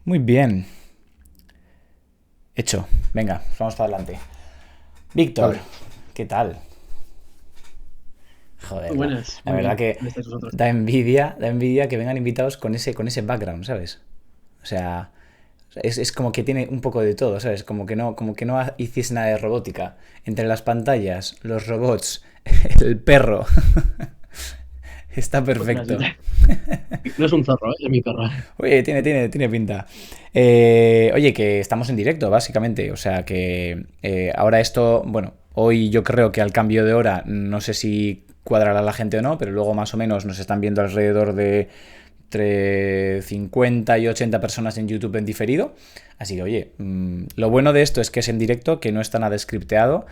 Muy bien. Hecho. Venga, vamos para adelante. Víctor, Vale. ¿qué tal? Muy Joder, la, buenas, la muy verdad bien. que ¿Cómo estáis vosotros? da envidia que vengan invitados con ese background, ¿sabes? O sea, es como que tiene un poco de todo, ¿sabes? Como que no hiciese nada de robótica. Entre las pantallas, los robots, el perro. Está Pues mira, perfecto. no es un zorro, ¿eh? Es mi perro. Oye, tiene pinta. Oye, que estamos en directo, básicamente. O sea que ahora esto, bueno, hoy yo creo que al cambio de hora, no sé si cuadrará la gente o no, pero luego más o menos nos están viendo alrededor de entre 50 y 80 personas en YouTube en diferido. Así que, oye, lo bueno de esto es que es en directo, que no está nada scripteado.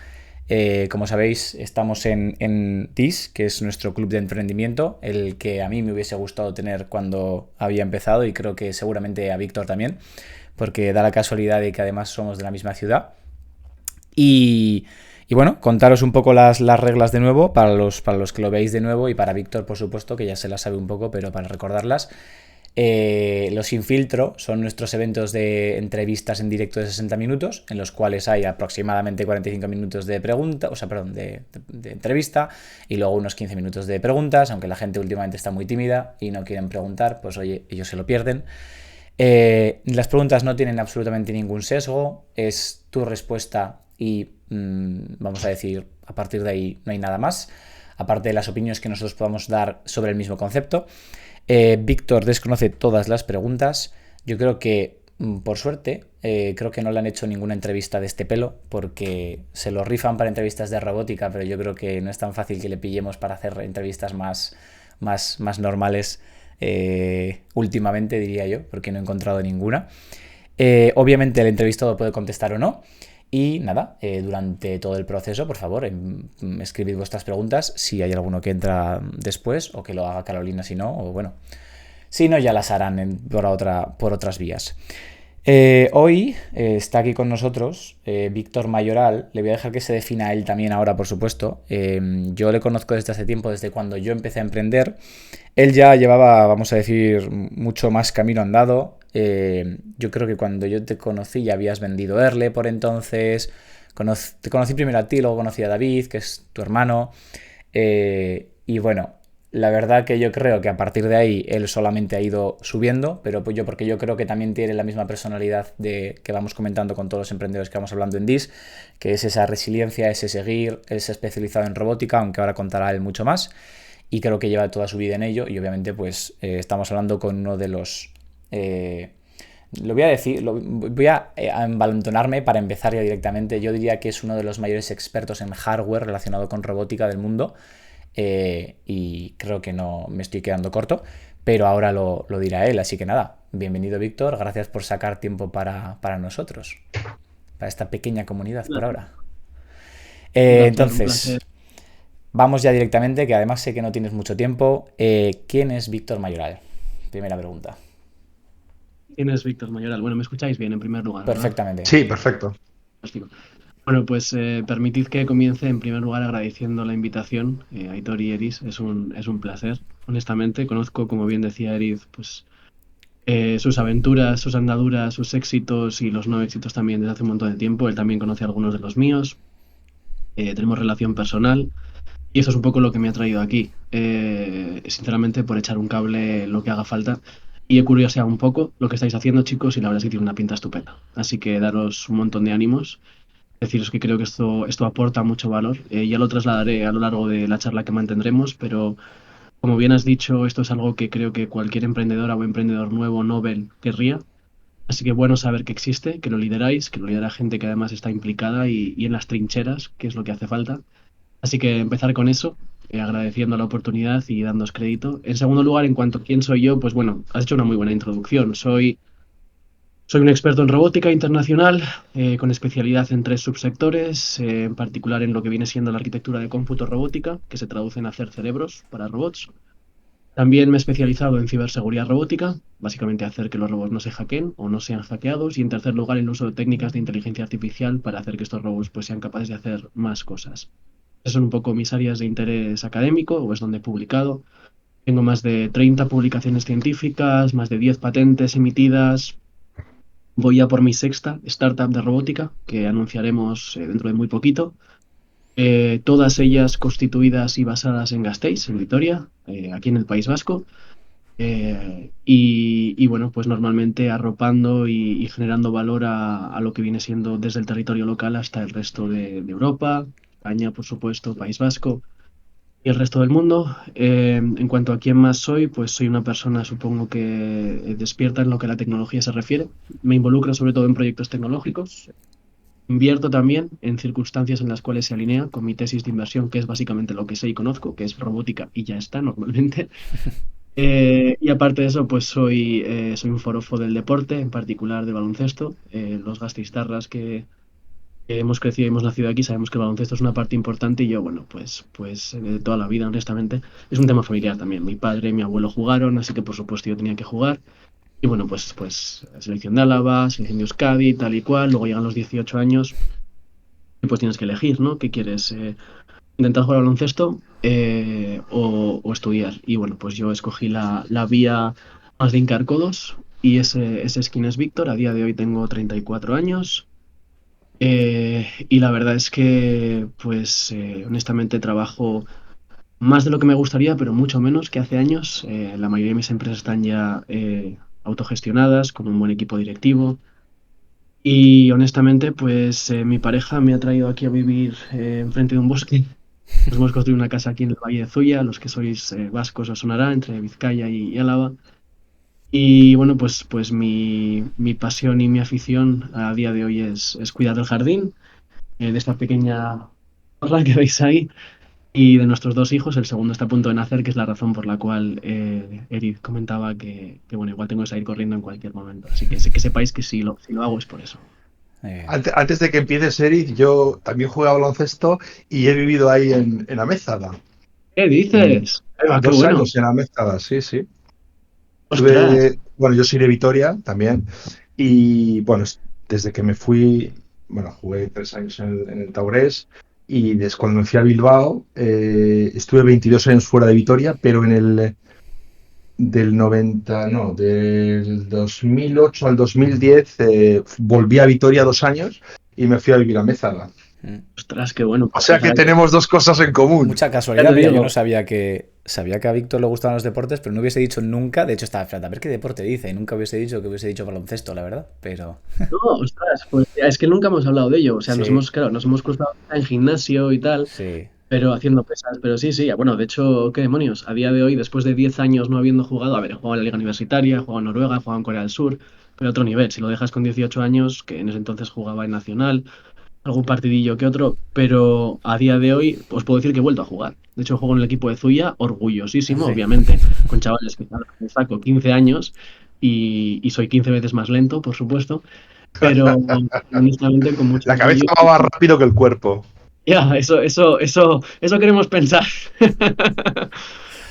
Como sabéis, estamos en TIS, que es nuestro club de emprendimiento, el que a mí me hubiese gustado tener cuando había empezado y creo que seguramente a Víctor también, porque da la casualidad de que además somos de la misma ciudad. Y, y bueno, contaros un poco las reglas de nuevo para los que lo veáis de nuevo y para Víctor, por supuesto, que ya se las sabe un poco, pero para recordarlas. Los Sin Filtro son nuestros eventos de entrevistas en directo de 60 minutos, en los cuales hay aproximadamente 45 minutos de pregunta, o sea, perdón, de entrevista y luego unos 15 minutos de preguntas, aunque la gente últimamente está muy tímida y no quieren preguntar, pues oye, ellos se lo pierden. Las preguntas no tienen absolutamente ningún sesgo, es tu respuesta y vamos a decir, a partir de ahí no hay nada más, aparte de las opiniones que nosotros podamos dar sobre el mismo concepto. Víctor desconoce todas las preguntas. Yo creo que, por suerte, creo que no le han hecho ninguna entrevista de este pelo porque se lo rifan para entrevistas de robótica, pero yo creo que no es tan fácil que le pillemos para hacer entrevistas más normales últimamente, diría yo, porque no he encontrado ninguna. Obviamente el entrevistado puede contestar o no. Y nada, durante todo el proceso, por favor, escribid vuestras preguntas si hay alguno que entra después o que lo haga Carolina si no, o bueno, si no ya las harán por otras vías. Hoy está aquí con nosotros Víctor Mayoral. Le voy a dejar que se defina a él también ahora, por supuesto. Yo le conozco desde hace tiempo, desde cuando yo empecé a emprender. Él ya llevaba, vamos a decir, mucho más camino andado. Yo creo que cuando yo te conocí ya habías vendido Erle por entonces. Te conocí primero a ti, luego conocí a David, que es tu hermano. Y bueno, la verdad que yo creo que a partir de ahí él solamente ha ido subiendo, pero pues porque yo creo que también tiene la misma personalidad de que vamos comentando con todos los emprendedores que vamos hablando en DIS, que es esa resiliencia, ese seguir, él se ha especializado en robótica, aunque ahora contará él mucho más, y creo que lleva toda su vida en ello, y obviamente pues estamos hablando con uno de los... lo voy a decir, voy a envalentonarme para empezar ya directamente. Yo diría que es uno de los mayores expertos en hardware relacionado con robótica del mundo. Y creo que no me estoy quedando corto, pero ahora lo dirá él. Así que nada, bienvenido Víctor, gracias por sacar tiempo para nosotros, para esta pequeña comunidad por ahora. Un placer. Entonces, vamos ya directamente, que además sé que no tienes mucho tiempo. ¿Quién es Víctor Mayoral? Primera pregunta. ¿Quién es Víctor Mayoral? Bueno, me escucháis bien en primer lugar, ¿verdad? Perfectamente. Sí, perfecto. Fantástico. Bueno, pues permitid que comience en primer lugar agradeciendo la invitación, Aitor y Eris. Es un placer, honestamente. Conozco, como bien decía Eris, pues sus aventuras, sus andaduras, sus éxitos y los no éxitos también desde hace un montón de tiempo. Él también conoce algunos de los míos. Tenemos relación personal. Y eso es un poco lo que me ha traído aquí. Sinceramente, por echar un cable lo que haga falta. Y he curioseado un poco lo que estáis haciendo, chicos, y la verdad es que tiene una pinta estupenda. Así que daros un montón de ánimos. Deciros que creo que esto aporta mucho valor. Ya lo trasladaré a lo largo de la charla que mantendremos, pero como bien has dicho, esto es algo que creo que cualquier emprendedora o emprendedor nuevo, novel, querría. Así que bueno saber que existe, que lo lideráis, que lo lidera gente que además está implicada y en las trincheras, que es lo que hace falta. Así que empezar con eso, agradeciendo la oportunidad y dándos crédito. En segundo lugar, en cuanto a quién soy yo, pues bueno, has hecho una muy buena introducción. Soy un experto en robótica internacional, con especialidad en tres subsectores, en particular en lo que viene siendo la arquitectura de cómputo robótica, que se traduce en hacer cerebros para robots. También me he especializado en ciberseguridad robótica, básicamente hacer que los robots no se hackeen o no sean hackeados. Y en tercer lugar, el uso de técnicas de inteligencia artificial para hacer que estos robots pues, sean capaces de hacer más cosas. Esas son un poco mis áreas de interés académico, o es donde he publicado. Tengo más de 30 publicaciones científicas, más de 10 patentes emitidas, Voy a por mi sexta startup de robótica que anunciaremos dentro de muy poquito. Todas ellas constituidas y basadas en Gasteiz, en Vitoria, aquí en el País Vasco. Y bueno, pues normalmente arropando y generando valor a lo que viene siendo desde el territorio local hasta el resto de Europa, España, por supuesto, País Vasco y el resto del mundo. En cuanto a quién más soy, pues soy una persona, supongo que despierta en lo que a la tecnología se refiere. Me involucro sobre todo en proyectos tecnológicos. Invierto también en circunstancias en las cuales se alinea con mi tesis de inversión, que es básicamente lo que sé y conozco, que es robótica y ya está normalmente. Y aparte de eso, pues soy un forofo del deporte, en particular de baloncesto. Los gastistarras que hemos crecido y hemos nacido aquí sabemos que el baloncesto es una parte importante y yo, bueno, pues de toda la vida, honestamente. Es un tema familiar también. Mi padre y mi abuelo jugaron, así que por supuesto yo tenía que jugar. Y bueno, pues selección de Álava, selección de Euskadi, tal y cual. Luego llegan los 18 años y pues tienes que elegir, ¿no? ¿Qué quieres? ¿Intentar jugar al baloncesto o estudiar? Y bueno, pues yo escogí la vía más de hincar codos y ese es quien es Víctor. A día de hoy tengo 34 años. Y la verdad es que, pues, honestamente trabajo más de lo que me gustaría, pero mucho menos que hace años. La mayoría de mis empresas están ya autogestionadas, con un buen equipo directivo. Y honestamente, pues mi pareja me ha traído aquí a vivir enfrente de un bosque. Nos hemos construido una casa aquí en el Valle de Zuya, los que sois vascos os sonará, entre Vizcaya y Álava. Y bueno, pues mi pasión y mi afición a día de hoy es cuidar del jardín, de esta pequeña torre que veis ahí, y de nuestros dos hijos. El segundo está a punto de nacer, que es la razón por la cual Eric comentaba que, bueno, igual tengo que salir corriendo en cualquier momento. Así que sepáis que si lo hago es por eso. Muy bien. Antes de que empieces, Eric, yo también jugué a baloncesto y he vivido ahí en Amézada. ¿Qué En, dices? Ahí va, qué dos bueno. años en Amézada, sí, sí. Ostras. Bueno, yo soy de Vitoria también. Y bueno, desde que me fui, bueno, jugué 3 años en el Taurés. Y desde cuando me fui a Bilbao, estuve 22 años fuera de Vitoria, pero del 90, no, del 2008 al 2010 volví a Vitoria 2 años y me fui a vivir a Mézala. Mm. Ostras, qué bueno. O Pues sea que fíjate, tenemos dos cosas en común. Mucha ya casualidad, te mira, yo no digo. sabía que a Víctor le gustaban los deportes, pero no hubiese dicho nunca, de hecho estaba esperando a ver qué deporte dice, y nunca hubiese dicho baloncesto, la verdad, pero No, ostras, pues es que nunca hemos hablado de ello. O sea, sí, claro, nos hemos cruzado en gimnasio y tal, sí. pero haciendo pesas. Pero sí, sí, bueno, de hecho, ¿qué demonios? A día de hoy, después de 10 años no habiendo jugado, a ver, he jugado en la Liga Universitaria, he jugado en Noruega, he jugado en Corea del Sur, pero a otro nivel. Si lo dejas con 18 años, que en ese entonces jugaba en Nacional, algún partidillo que otro, pero a día de hoy os puedo decir que he vuelto a jugar. De hecho, juego en el equipo de Zuya, orgullosísimo, Sí. obviamente, con chavales que me saco 15 años y soy 15 veces más lento, por supuesto, pero honestamente con mucho La cabeza orgullo. va más rápido que el cuerpo. Ya, eso queremos pensar.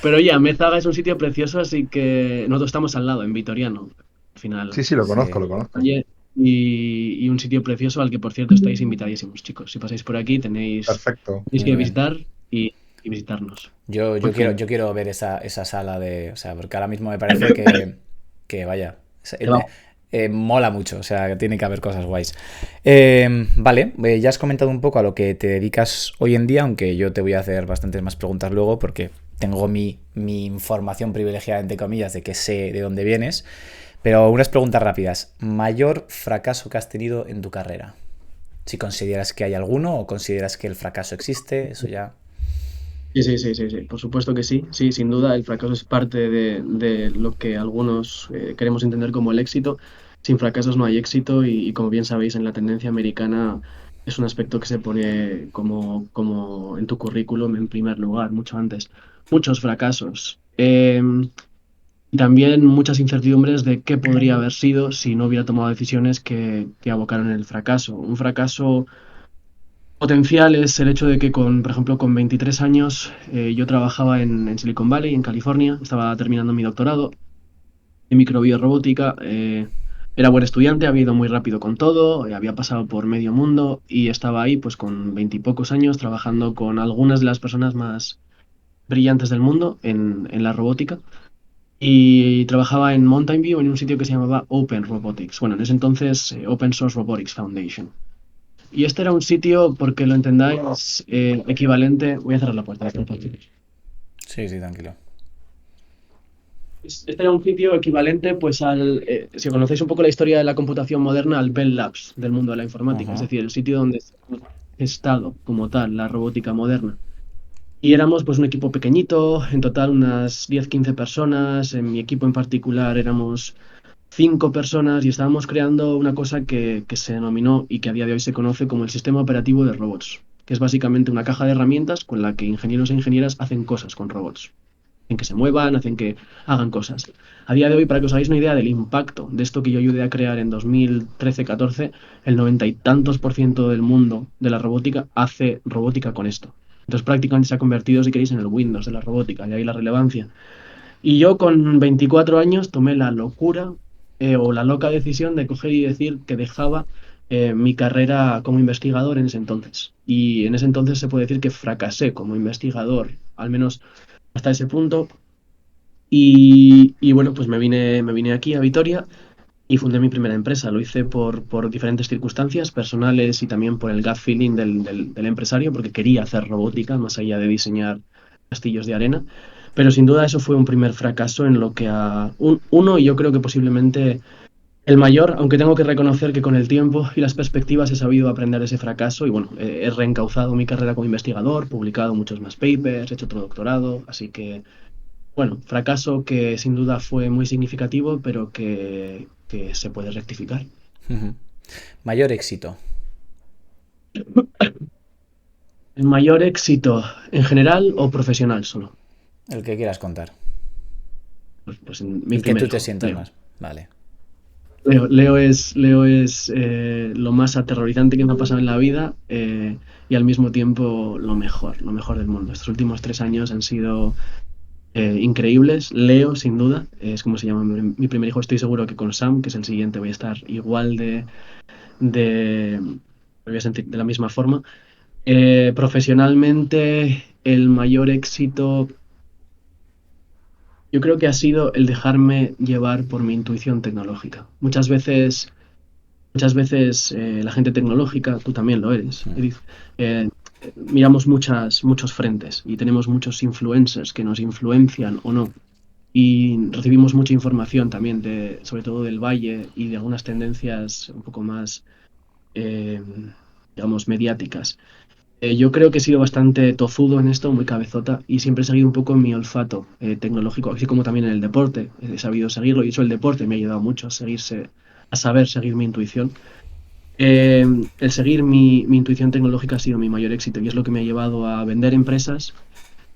Pero ya, Mézaga es un sitio precioso, así que nosotros estamos al lado, en Vitoriano, al final. Sí, sí, lo conozco, Sí. lo conozco. Oye, y un sitio precioso al que, por cierto, estáis invitadísimos, chicos. Si pasáis por aquí, Perfecto. tenéis Muy que bien. visitar y visitarnos. Yo, Por yo quiero, fin. yo quiero ver esa sala de. O sea, porque ahora mismo me parece que vaya. Te va. Mola mucho, o sea, que tiene que haber cosas guays. Vale, ya has comentado un poco a lo que te dedicas hoy en día, aunque yo te voy a hacer bastantes más preguntas luego, porque tengo mi información privilegiada, entre comillas, de que sé de dónde vienes. Pero unas preguntas rápidas. ¿Mayor fracaso que has tenido en tu carrera? Si consideras que hay alguno o consideras que el fracaso existe, eso ya. Sí, sí, sí, sí, sí, por supuesto que sí. Sí, sin duda, el fracaso es parte de lo que algunos queremos entender como el éxito. Sin fracasos no hay éxito y como bien sabéis, en la tendencia americana es un aspecto que se pone como en tu currículum en primer lugar, mucho antes. Muchos fracasos. Y también muchas incertidumbres de qué podría haber sido si no hubiera tomado decisiones que abocaron en el fracaso. Un fracaso potencial es el hecho de que por ejemplo, con 23 años yo trabajaba en Silicon Valley, en California, estaba terminando mi doctorado en microbiorrobótica. Era buen estudiante, había ido muy rápido con todo, había pasado por medio mundo y estaba ahí pues con 20 y pocos años trabajando con algunas de las personas más brillantes del mundo en la robótica. y trabajaba en Mountain View en un sitio que se llamaba Open Robotics. Bueno, en ese entonces Open Source Robotics Foundation. Y este era un sitio, porque lo entendáis, equivalente. Voy a cerrar la puerta. Sí, sí, tranquilo. Este era un sitio equivalente, pues, si conocéis un poco la historia de la computación moderna, al Bell Labs del mundo de la informática. Es Ujú. decir, el sitio donde se ha gestado como tal la robótica moderna. Y éramos pues un equipo pequeñito, en total unas 10-15 personas. En mi equipo en particular éramos 5 personas y estábamos creando una cosa que se denominó y que a día de hoy se conoce como el sistema operativo de robots, que es básicamente una caja de herramientas con la que ingenieros e ingenieras hacen cosas con robots. Hacen que se muevan, hacen que hagan cosas. A día de hoy, para que os hagáis una idea del impacto de esto que yo ayudé a crear en 2013-14, el 90 y tantos % del mundo de la robótica hace robótica con esto. Entonces prácticamente se ha convertido, si queréis, en el Windows de la robótica, y ahí la relevancia. Y yo con 24 años tomé la locura, o la loca decisión de coger y decir que dejaba mi carrera como investigador en ese entonces. Y en ese entonces se puede decir que fracasé como investigador, al menos hasta ese punto. Y bueno, pues me vine aquí a Vitoria y fundé mi primera empresa. Lo hice por diferentes circunstancias personales y también por el gut feeling del empresario, porque quería hacer robótica más allá de diseñar castillos de arena. Pero sin duda eso fue un primer fracaso en lo que uno, y yo creo que posiblemente el mayor, aunque tengo que reconocer que con el tiempo y las perspectivas he sabido aprender de ese fracaso y bueno, he reencauzado mi carrera como investigador, publicado muchos más papers, he hecho otro doctorado, así que bueno, fracaso que sin duda fue muy significativo, pero que se puede rectificar. Ujú. Mayor éxito. ¿El mayor éxito en general o profesional solo? El que quieras contar. Pues en mi El que primer tú te hijo, sientas Leo. más. Vale. Leo es lo más aterrorizante que me ha pasado en la vida, y al mismo tiempo lo mejor del mundo. Estos últimos 3 años han sido increíbles. Leo, sin duda, es como se llama mi primer hijo. Estoy seguro que con Sam, que es el siguiente, voy a estar igual me voy a sentir de la misma forma. Profesionalmente, el mayor éxito yo creo que ha sido el dejarme llevar por mi intuición tecnológica. Muchas veces la gente tecnológica, tú también lo eres, Edith, eh, miramos muchos frentes y tenemos muchos influencers que nos influencian o no. Y recibimos mucha información también, sobre todo del Valle y de algunas tendencias un poco más, eh, digamos, mediáticas. Yo creo que he sido bastante tozudo en esto, muy cabezota, y siempre he seguido un poco mi olfato tecnológico, así como también en el deporte. He sabido seguirlo, y eso el deporte me ha ayudado mucho a saber seguir mi intuición. Eh, el seguir mi intuición tecnológica ha sido mi mayor éxito y es lo que me ha llevado a vender empresas,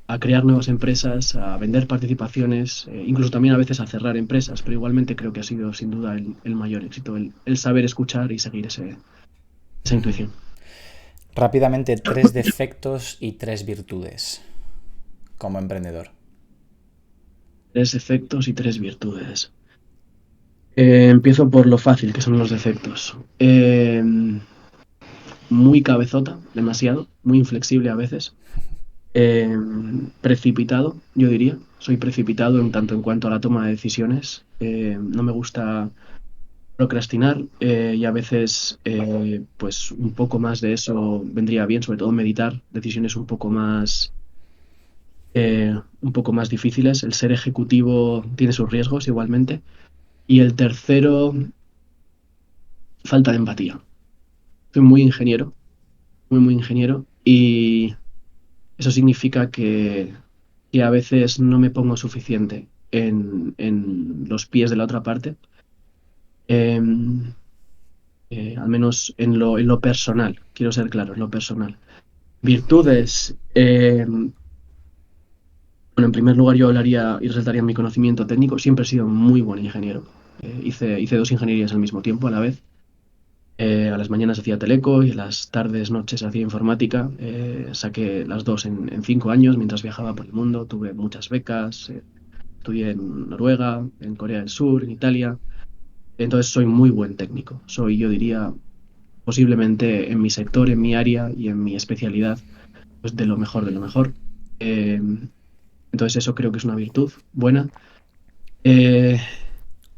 a crear nuevas empresas, a vender participaciones, incluso también a veces a cerrar empresas, pero igualmente creo que ha sido sin duda el mayor éxito, el saber escuchar y seguir esa intuición. Rápidamente, 3 defectos y 3 virtudes como emprendedor. 3 defectos y 3 virtudes. Empiezo por lo fácil, que son los defectos. Muy cabezota, demasiado, muy inflexible a veces. Eh, Precipitado, yo diría. Soy precipitado en tanto en cuanto a la toma de decisiones. No me gusta procrastinar, y a veces pues un poco más de eso vendría bien, sobre todo meditar decisiones un poco más difíciles. El ser ejecutivo tiene sus riesgos igualmente. Y el tercero, falta de empatía. Soy muy ingeniero, muy ingeniero, y eso significa que a veces no me pongo suficiente en los pies de la otra parte, em, al menos en lo personal, quiero ser claro, en lo personal. Virtudes, bueno, en primer lugar yo hablaría y resaltaría mi conocimiento técnico. Siempre he sido muy buen ingeniero. Hice 2 ingenierías al mismo tiempo, a la vez. A las mañanas hacía teleco y a las tardes, noches hacía informática. Saqué las dos en 5 años mientras viajaba por el mundo. Tuve muchas becas. Estudié en Noruega, en Corea del Sur, en Italia. Entonces soy muy buen técnico. Soy, yo diría, posiblemente en mi sector, en mi área y en mi especialidad, pues de lo mejor de lo mejor. Eh, entonces eso creo que es una virtud buena. Eh,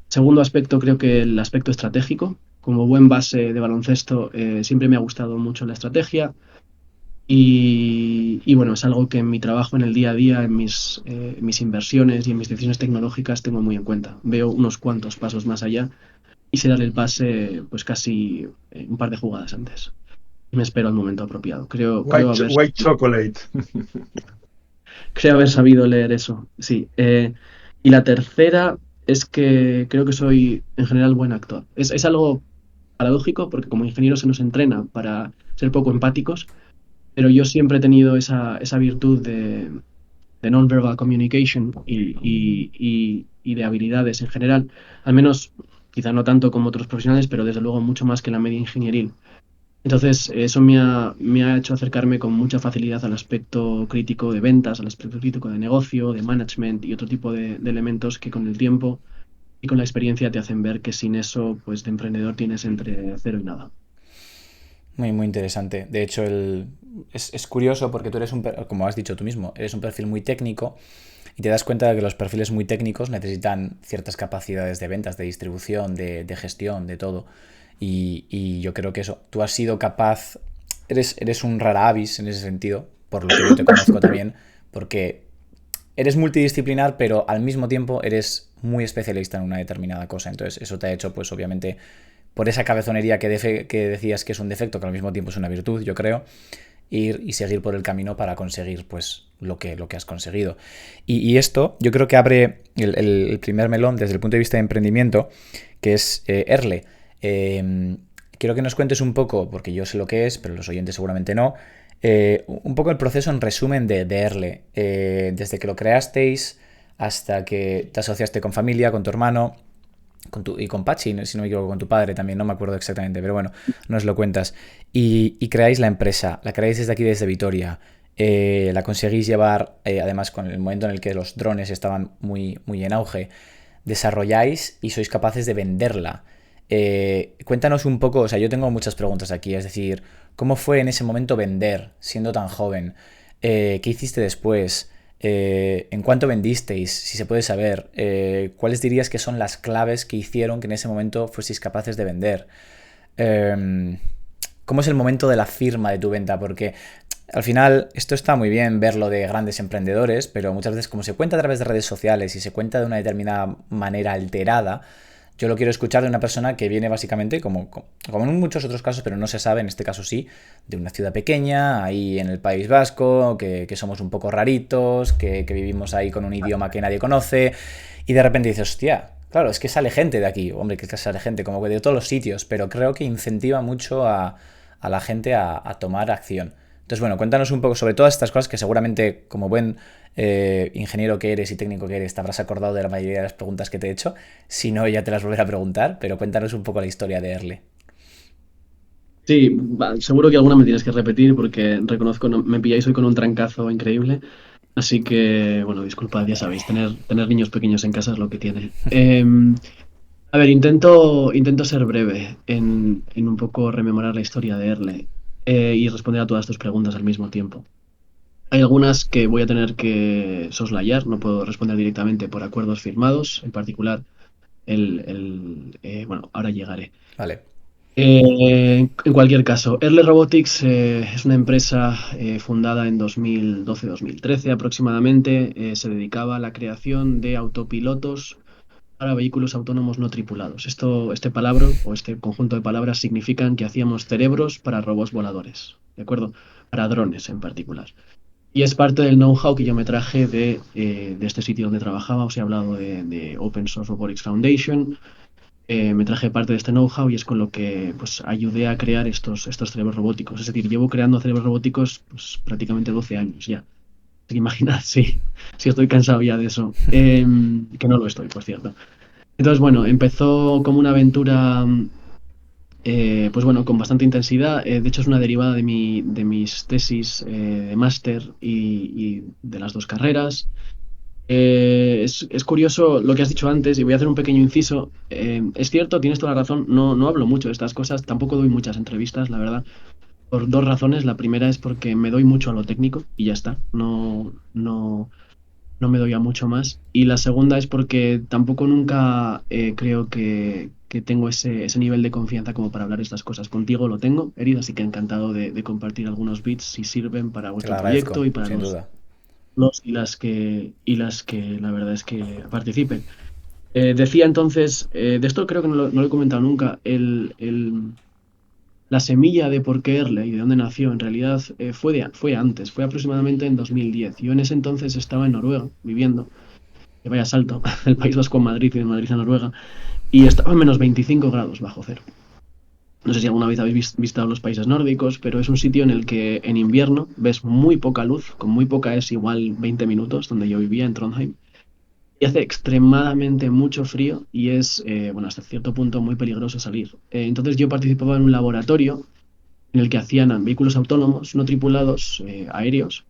Segundo aspecto, creo que el aspecto estratégico. Como buen base de baloncesto, siempre me ha gustado mucho la estrategia y bueno, es algo que en mi trabajo, en el día a día, en mis inversiones y en mis decisiones tecnológicas tengo muy en cuenta. Veo unos cuantos pasos más allá y sé dar el pase pues casi un par de jugadas antes. Y me espero al momento apropiado. White chocolate. Creo haber sabido leer eso, sí. Y la tercera es que creo que soy en general buen actor. Es algo paradójico porque como ingeniero se nos entrena para ser poco empáticos, pero yo siempre he tenido esa virtud de non-verbal communication y de habilidades en general, al menos quizá no tanto como otros profesionales, pero desde luego mucho más que la media ingenieril. Entonces, eso me ha hecho acercarme con mucha facilidad al aspecto crítico de ventas, al aspecto crítico de negocio, de management y otro tipo de elementos que con el tiempo y con la experiencia te hacen ver que sin eso, pues de emprendedor tienes entre cero y nada. Muy, muy interesante. De hecho, es curioso porque tú eres como has dicho tú mismo, eres un perfil muy técnico y te das cuenta de que los perfiles muy técnicos necesitan ciertas capacidades de ventas, de distribución, de gestión, de todo. Y yo creo que eso, tú has sido capaz, eres un rara avis en ese sentido, por lo que yo te conozco también, porque eres multidisciplinar, pero al mismo tiempo eres muy especialista en una determinada cosa. Entonces, eso te ha hecho, pues obviamente, por esa cabezonería que decías que es un defecto, que al mismo tiempo es una virtud, yo creo, ir y seguir por el camino para conseguir pues lo que has conseguido. Y esto yo creo que abre el primer melón desde el punto de vista de emprendimiento, que es Erle. Quiero que nos cuentes un poco, porque yo sé lo que es, pero los oyentes seguramente no, un poco el proceso en resumen de Erle, desde que lo creasteis hasta que te asociaste con familia, con tu hermano y con Pachi, si no me equivoco, con tu padre también, no me acuerdo exactamente, pero bueno, nos lo cuentas. Y creáis la empresa, la creáis desde aquí, desde Vitoria. La conseguís llevar, además con el momento en el que los drones estaban muy, muy en auge, desarrolláis y sois capaces de venderla. Cuéntanos un poco, o sea, yo tengo muchas preguntas aquí, es decir, ¿cómo fue en ese momento vender, siendo tan joven? ¿Qué hiciste después? ¿En cuánto vendisteis? Si se puede saber. ¿Cuáles dirías que son las claves que hicieron que en ese momento fueseis capaces de vender? ¿Cómo es el momento de la firma de tu venta? Porque al final esto está muy bien verlo de grandes emprendedores, pero muchas veces como se cuenta a través de redes sociales y se cuenta de una determinada manera alterada, yo lo quiero escuchar de una persona que viene básicamente, como en muchos otros casos, pero no se sabe, en este caso sí, de una ciudad pequeña, ahí en el País Vasco, que somos un poco raritos, que vivimos ahí con un idioma que nadie conoce, y de repente dices, hostia, claro, es que sale gente de aquí, hombre, que sale gente como que de todos los sitios, pero creo que incentiva mucho a la gente a tomar acción. Entonces, bueno, cuéntanos un poco sobre todas estas cosas que seguramente, como buen ingeniero que eres y técnico que eres, te habrás acordado de la mayoría de las preguntas que te he hecho. Si no, ya te las volveré a preguntar, pero cuéntanos un poco la historia de Erle. Sí, seguro que alguna me tienes que repetir porque reconozco, me pilláis hoy con un trancazo increíble. Así que, bueno, disculpad, ya sabéis, tener niños pequeños en casa es lo que tiene. A ver, intento ser breve en un poco rememorar la historia de Erle y responder a todas tus preguntas al mismo tiempo. Hay algunas que voy a tener que soslayar, no puedo responder directamente por acuerdos firmados, en particular bueno, ahora llegaré. Vale. En cualquier caso, Erle Robotics es una empresa fundada en 2012-2013 aproximadamente. Se dedicaba a la creación de autopilotos para vehículos autónomos no tripulados. Este palabra o este conjunto de palabras significan que hacíamos cerebros para robots voladores, ¿de acuerdo? Para drones en particular. Y es parte del know-how que yo me traje de este sitio donde trabajaba. Os he hablado de Open Source Robotics Foundation. Me traje parte de este know-how y es con lo que pues, ayudé a crear estos cerebros robóticos. Es decir, llevo creando cerebros robóticos pues, prácticamente 12 años ya. Así que imaginad, sí, sí estoy cansado ya de eso. Que no lo estoy, por cierto. Entonces, bueno, empezó como una aventura, pues bueno, con bastante intensidad. De hecho, es una derivada de mis tesis de máster y de las dos carreras. Es curioso lo que has dicho antes y voy a hacer un pequeño inciso. Es cierto, tienes toda la razón, no hablo mucho de estas cosas, tampoco doy muchas entrevistas, la verdad, por dos razones. La primera es porque me doy mucho a lo técnico y ya está. no me doy a mucho más. Y la segunda es porque tampoco nunca creo que tengo ese nivel de confianza como para hablar estas cosas. Contigo lo tengo, Erid, así que encantado de compartir algunos bits si sirven para Te lo vuestro agradezco, proyecto y para sin duda. los y las que la verdad es que participen. Decía entonces, de esto creo que no lo he comentado nunca, la semilla de por qué Erle y de dónde nació en realidad fue antes, fue aproximadamente en 2010. Yo en ese entonces estaba en Noruega viviendo, que vaya salto, el País Vasco a Madrid y de Madrid a Noruega, y estaba a menos 25 grados bajo cero. No sé si alguna vez habéis visitado los países nórdicos, pero es un sitio en el que en invierno ves muy poca luz, con muy poca es igual 20 minutos, donde yo vivía en Trondheim, y hace extremadamente mucho frío y es, bueno, hasta cierto punto muy peligroso salir. Entonces yo participaba en un laboratorio en el que hacían vehículos autónomos no tripulados, aéreos,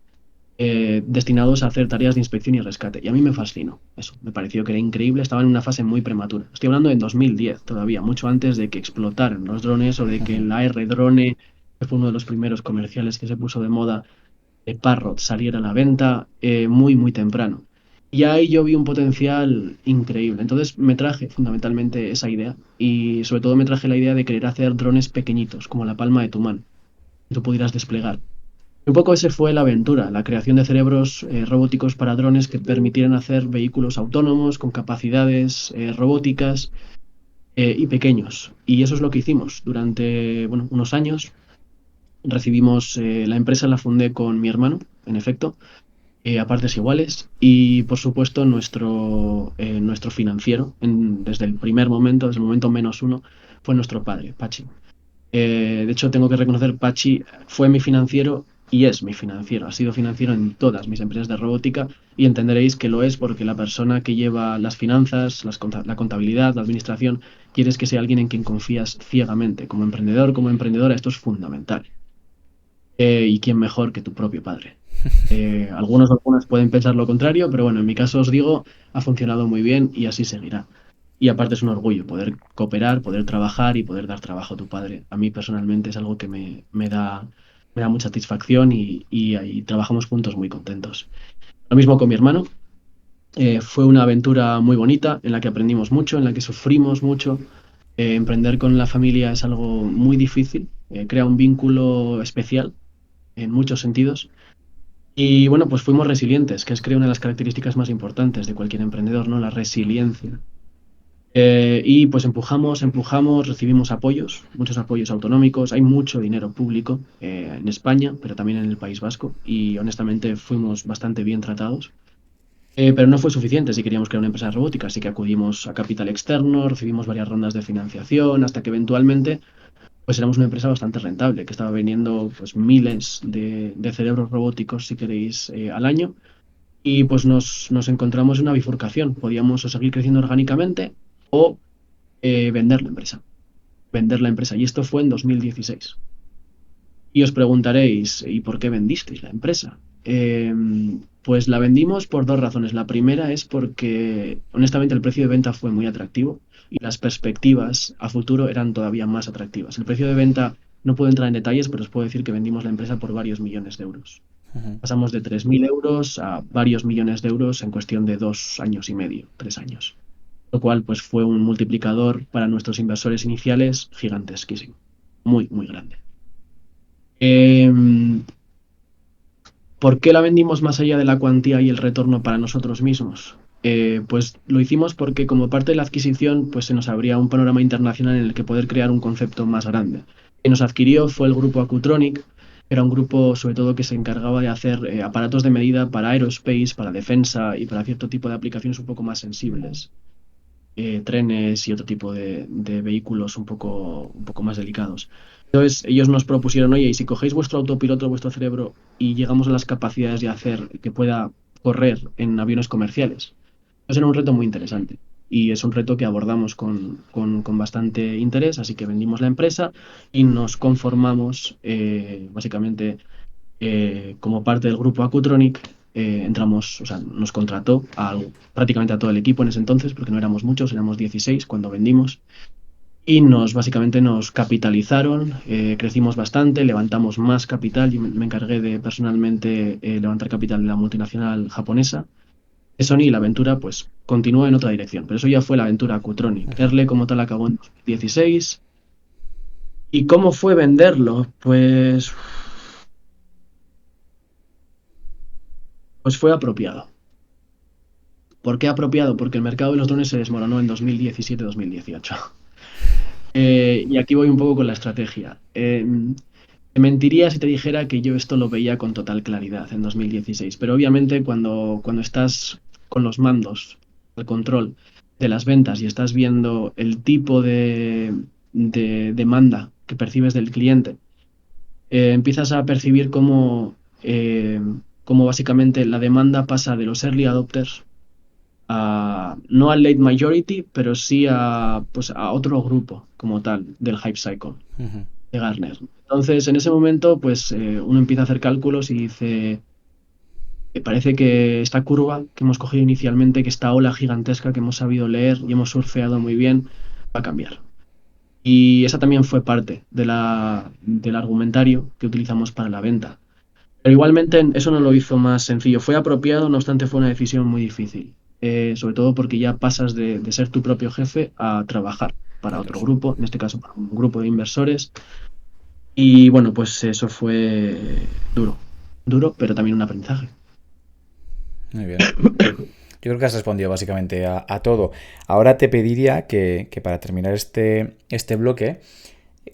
destinados a hacer tareas de inspección y rescate. Y a mí me fascinó eso, me pareció que era increíble, estaba en una fase muy prematura. Estoy hablando de 2010 todavía, mucho antes de que explotaran los drones o de que el AR drone, que fue uno de los primeros comerciales que se puso de moda, de Parrot, saliera a la venta muy, muy temprano. Y ahí yo vi un potencial increíble. Entonces me traje fundamentalmente esa idea y sobre todo me traje la idea de querer hacer drones pequeñitos, como la palma de tu mano, que tú pudieras desplegar. Un poco ese fue la aventura, la creación de cerebros robóticos para drones que permitieran hacer vehículos autónomos con capacidades robóticas y pequeños. Y eso es lo que hicimos durante bueno, unos años. Recibimos, la empresa la fundé con mi hermano, en efecto, a partes iguales. Y por supuesto nuestro financiero, desde el primer momento, desde el momento menos uno, fue nuestro padre, Pachi. De hecho, tengo que reconocer, Pachi fue mi financiero y es mi financiero. Ha sido financiero en todas mis empresas de robótica y entenderéis que lo es porque la persona que lleva las finanzas, la contabilidad, la administración, quieres que sea alguien en quien confías ciegamente. Como emprendedor, como emprendedora, esto es fundamental. ¿Y quién mejor que tu propio padre? Algunos o algunas pueden pensar lo contrario, pero bueno, en mi caso os digo, ha funcionado muy bien y así seguirá. Y aparte es un orgullo poder cooperar, poder trabajar y poder dar trabajo a tu padre. A mí personalmente es algo que me da mucha satisfacción y ahí trabajamos juntos muy contentos. Lo mismo con mi hermano. Fue una aventura muy bonita en la que aprendimos mucho, en la que sufrimos mucho. Emprender con la familia es algo muy difícil, crea un vínculo especial en muchos sentidos. Y bueno, pues fuimos resilientes, que es creo una de las características más importantes de cualquier emprendedor, ¿no? La resiliencia. Y pues empujamos, recibimos apoyos, muchos apoyos autonómicos, hay mucho dinero público en España, pero también en el País Vasco, y honestamente fuimos bastante bien tratados. Pero no fue suficiente si queríamos crear una empresa de robótica, así que acudimos a capital externo, recibimos varias rondas de financiación, hasta que eventualmente pues éramos una empresa bastante rentable, que estaba vendiendo pues miles de cerebros robóticos, si queréis, al año. Y pues nos encontramos en una bifurcación. Podíamos o seguir creciendo orgánicamente o vender la empresa. Vender la empresa. Y esto fue en 2016. Y os preguntaréis, ¿y por qué vendisteis la empresa? Pues la vendimos por dos razones. La primera es porque, honestamente, el precio de venta fue muy atractivo y las perspectivas a futuro eran todavía más atractivas. El precio de venta, no puedo entrar en detalles, pero os puedo decir que vendimos la empresa por varios millones de euros. Ujú. Pasamos de 3.000 euros a varios millones de euros en cuestión de 2 años y medio, 3 años. Lo cual pues fue un multiplicador para nuestros inversores iniciales gigantesquísimo. Muy, muy grande. Em, ¿Por qué la vendimos más allá de la cuantía y el retorno para nosotros mismos? Pues lo hicimos porque como parte de la adquisición pues se nos abría un panorama internacional en el que poder crear un concepto más grande. Quien nos adquirió fue el grupo Acutronic, que era un grupo sobre todo que se encargaba de hacer aparatos de medida para aerospace, para defensa y para cierto tipo de aplicaciones un poco más sensibles, trenes y otro tipo de vehículos un poco más delicados. Entonces ellos nos propusieron, oye, y si cogéis vuestro autopiloto, vuestro cerebro, y llegamos a las capacidades de hacer que pueda correr en aviones comerciales. Eso era un reto muy interesante. Y es un reto que abordamos con bastante interés, así que vendimos la empresa y nos conformamos básicamente como parte del grupo Acutronic. Entramos, o sea, nos contrató prácticamente a todo el equipo en ese entonces, porque no éramos muchos, éramos 16 cuando vendimos. Y básicamente nos capitalizaron, crecimos bastante, levantamos más capital. Yo me encargué de personalmente levantar capital de la multinacional japonesa. Sony y la aventura pues continúa en otra dirección, pero eso ya fue la aventura Q-Tronic. Erle como tal acabó en 2016. ¿Y cómo fue venderlo? Pues fue apropiado. ¿Por qué apropiado? Porque el mercado de los drones se desmoronó en 2017-2018. Y aquí voy un poco con la estrategia. Te mentiría si te dijera que yo esto lo veía con total claridad en 2016, pero obviamente cuando estás con los mandos, el control de las ventas y estás viendo el tipo de demanda que percibes del cliente, empiezas a percibir cómo básicamente la demanda pasa de los early adopters no al late majority, pero sí pues, a otro grupo como tal del hype cycle Ujú. de Gartner. Entonces, en ese momento, pues uno empieza a hacer cálculos y dice, parece que esta curva que hemos cogido inicialmente, que esta ola gigantesca que hemos sabido leer y hemos surfeado muy bien, va a cambiar. Y esa también fue parte del argumentario que utilizamos para la venta. Pero igualmente eso no lo hizo más sencillo. Fue apropiado, no obstante fue una decisión muy difícil. Sobre todo porque ya pasas de ser tu propio jefe a trabajar para Claro, otro sí. grupo, en este caso para un grupo de inversores. Y bueno, pues eso fue duro, pero también un aprendizaje. Muy bien. Yo creo que has respondido básicamente a todo. Ahora te pediría que para terminar este bloque,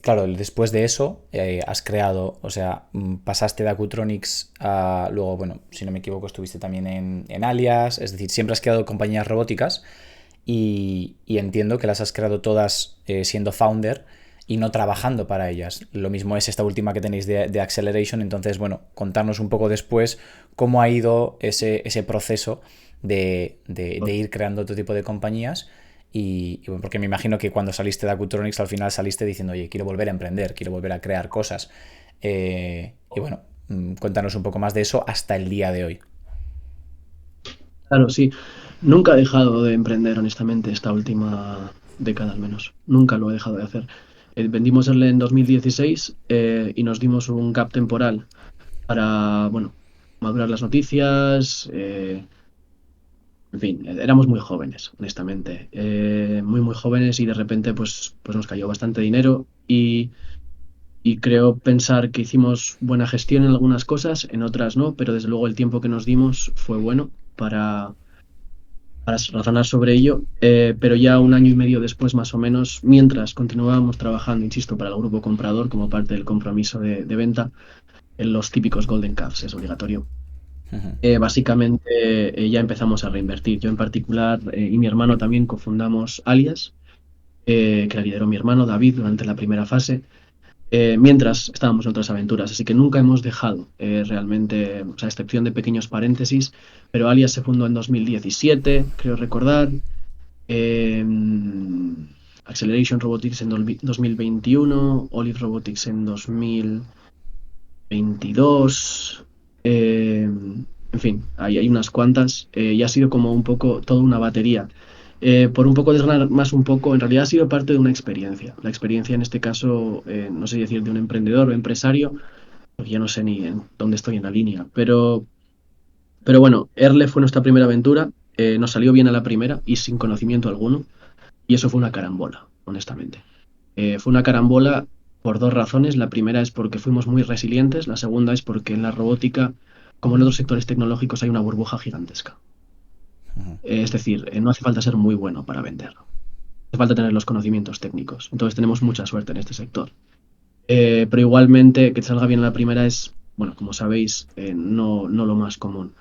claro, después de eso has creado, o sea, pasaste de Accutronics a luego, bueno, si no me equivoco, estuviste también en Alias, es decir, siempre has creado compañías robóticas y entiendo que las has creado todas siendo founder y no trabajando para ellas. Lo mismo es esta última que tenéis de Acceleration, entonces, bueno, contarnos un poco después cómo ha ido ese proceso de ir creando otro tipo de compañías y bueno, porque me imagino que cuando saliste de Accutronics al final saliste diciendo, oye, quiero volver a emprender, quiero volver a crear cosas. Y bueno, cuéntanos un poco más de eso hasta el día de hoy. Claro, sí. Nunca he dejado de emprender, honestamente, esta última década al menos. Nunca lo he dejado de hacer. Vendimos el en 2016 y nos dimos un gap temporal para, bueno, madurar las noticias. En fin, éramos muy jóvenes, honestamente. Muy jóvenes y de repente pues nos cayó bastante dinero y creo pensar que hicimos buena gestión en algunas cosas, en otras no, pero desde luego el tiempo que nos dimos fue bueno para razonar sobre ello, pero ya un año y medio después, más o menos, mientras continuábamos trabajando, insisto, para el grupo comprador como parte del compromiso de venta, en los típicos Golden Calves, es obligatorio. Ujú. Básicamente ya empezamos a reinvertir. Yo en particular y mi hermano también cofundamos Alias, que la lideró mi hermano David durante la primera fase, mientras estábamos en otras aventuras. Así que nunca hemos dejado realmente, o sea, a excepción de pequeños paréntesis, pero Alias se fundó en 2017, creo recordar. eh, Acceleration Robotics en 2021, Olive Robotics en 2022. En fin, hay unas cuantas y ha sido como un poco toda una batería. Por un poco desgranar más un poco, en realidad ha sido parte de una experiencia. La experiencia en este caso, no sé decir de un emprendedor o empresario, porque ya no sé ni en dónde estoy en la línea, pero bueno, Erle fue nuestra primera aventura, nos salió bien a la primera y sin conocimiento alguno, y eso fue una carambola, honestamente. Fue una carambola por dos razones. La primera es porque fuimos muy resilientes, la segunda es porque en la robótica, como en otros sectores tecnológicos, hay una burbuja gigantesca. Ujú. Es decir, no hace falta ser muy bueno para vender, hace falta tener los conocimientos técnicos. Entonces tenemos mucha suerte en este sector. Pero igualmente, que te salga bien la primera es, bueno, como sabéis, no lo más común.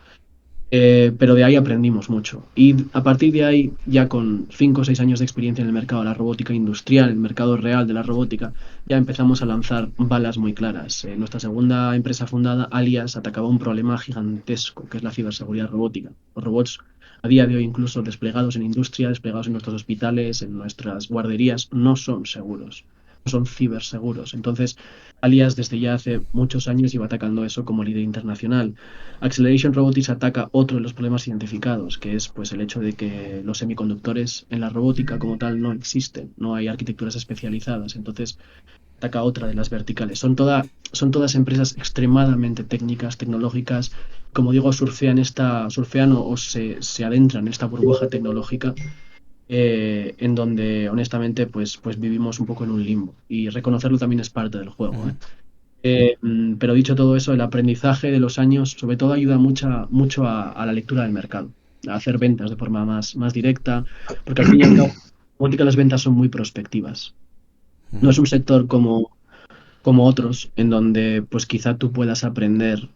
Pero de ahí aprendimos mucho. Y a partir de ahí, ya con 5 o 6 años de experiencia en el mercado de la robótica industrial, el mercado real de la robótica, ya empezamos a lanzar balas muy claras. Nuestra segunda empresa fundada, Alias, atacaba un problema gigantesco, que es la ciberseguridad robótica. Los robots, a día de hoy, incluso desplegados en industria, desplegados en nuestros hospitales, en nuestras guarderías, no son seguros, no son ciberseguros. Entonces, Alias desde ya hace muchos años iba atacando eso como líder internacional. Acceleration Robotics ataca otro de los problemas identificados, que es pues el hecho de que los semiconductores en la robótica como tal no existen, no hay arquitecturas especializadas, entonces ataca otra de las verticales. Son todas empresas extremadamente técnicas, tecnológicas, como digo, surfean o se adentran en esta burbuja tecnológica en donde honestamente pues vivimos un poco en un limbo y reconocerlo también es parte del juego, ¿eh? Pero dicho todo eso, el aprendizaje de los años sobre todo ayuda mucho a la lectura del mercado, a hacer ventas de forma más directa, porque al fin y al cabo, como digo, las ventas son muy prospectivas. No es un sector como otros, en donde pues quizá tú puedas aprender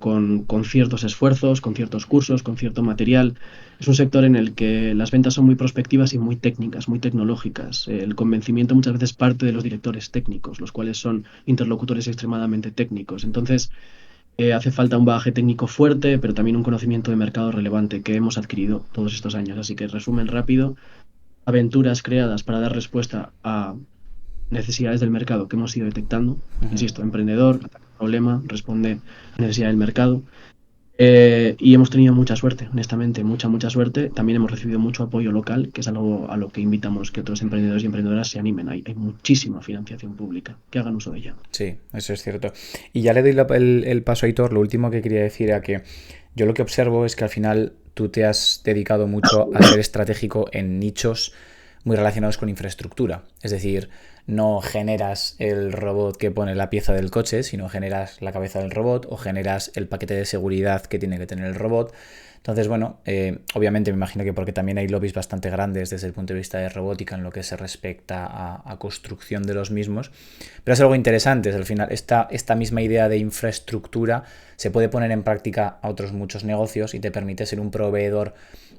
con ciertos esfuerzos, con ciertos cursos, con cierto material. Es un sector en el que las ventas son muy prospectivas y muy técnicas, muy tecnológicas. El convencimiento muchas veces parte de los directores técnicos, los cuales son interlocutores extremadamente técnicos. Entonces, hace falta un bagaje técnico fuerte, pero también un conocimiento de mercado relevante que hemos adquirido todos estos años. Así que, resumen rápido, aventuras creadas para dar respuesta a necesidades del mercado que hemos ido detectando. Insisto, emprendedor, ataca un problema, responde a necesidad del mercado. Y hemos tenido mucha suerte, honestamente, mucha suerte. También hemos recibido mucho apoyo local, que es algo a lo que invitamos que otros emprendedores y emprendedoras se animen. Hay muchísima financiación pública, que hagan uso de ella. Sí, eso es cierto. Y ya le doy el paso a Aitor. Lo último que quería decir era que yo lo que observo es que al final tú te has dedicado mucho a ser estratégico en nichos muy relacionados con infraestructura. Es decir, no generas el robot que pone la pieza del coche, sino generas la cabeza del robot o generas el paquete de seguridad que tiene que tener el robot. Entonces, bueno, obviamente me imagino que porque también hay lobbies bastante grandes desde el punto de vista de robótica en lo que se respecta a construcción de los mismos, pero es algo interesante. Al final, esta misma idea de infraestructura se puede poner en práctica a otros muchos negocios y te permite ser un proveedor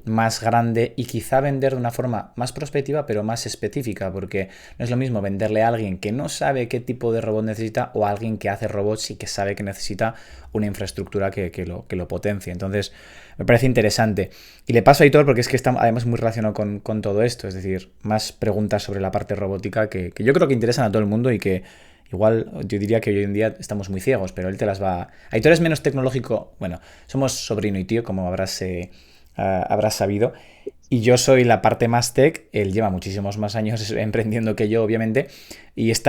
más grande y quizá vender de una forma más prospectiva pero más específica, porque no es lo mismo venderle a alguien que no sabe qué tipo de robot necesita o a alguien que hace robots y que sabe que necesita una infraestructura que lo potencie. Entonces me parece interesante y le paso a Aitor porque es que está además muy relacionado con todo esto, es decir, más preguntas sobre la parte robótica que yo creo que interesan a todo el mundo y que igual yo diría que hoy en día estamos muy ciegos, pero él te las va... Aitor es menos tecnológico, bueno, somos sobrino y tío, como habrás sabido, y yo soy la parte más tech. Él lleva muchísimos más años emprendiendo que yo, obviamente, y es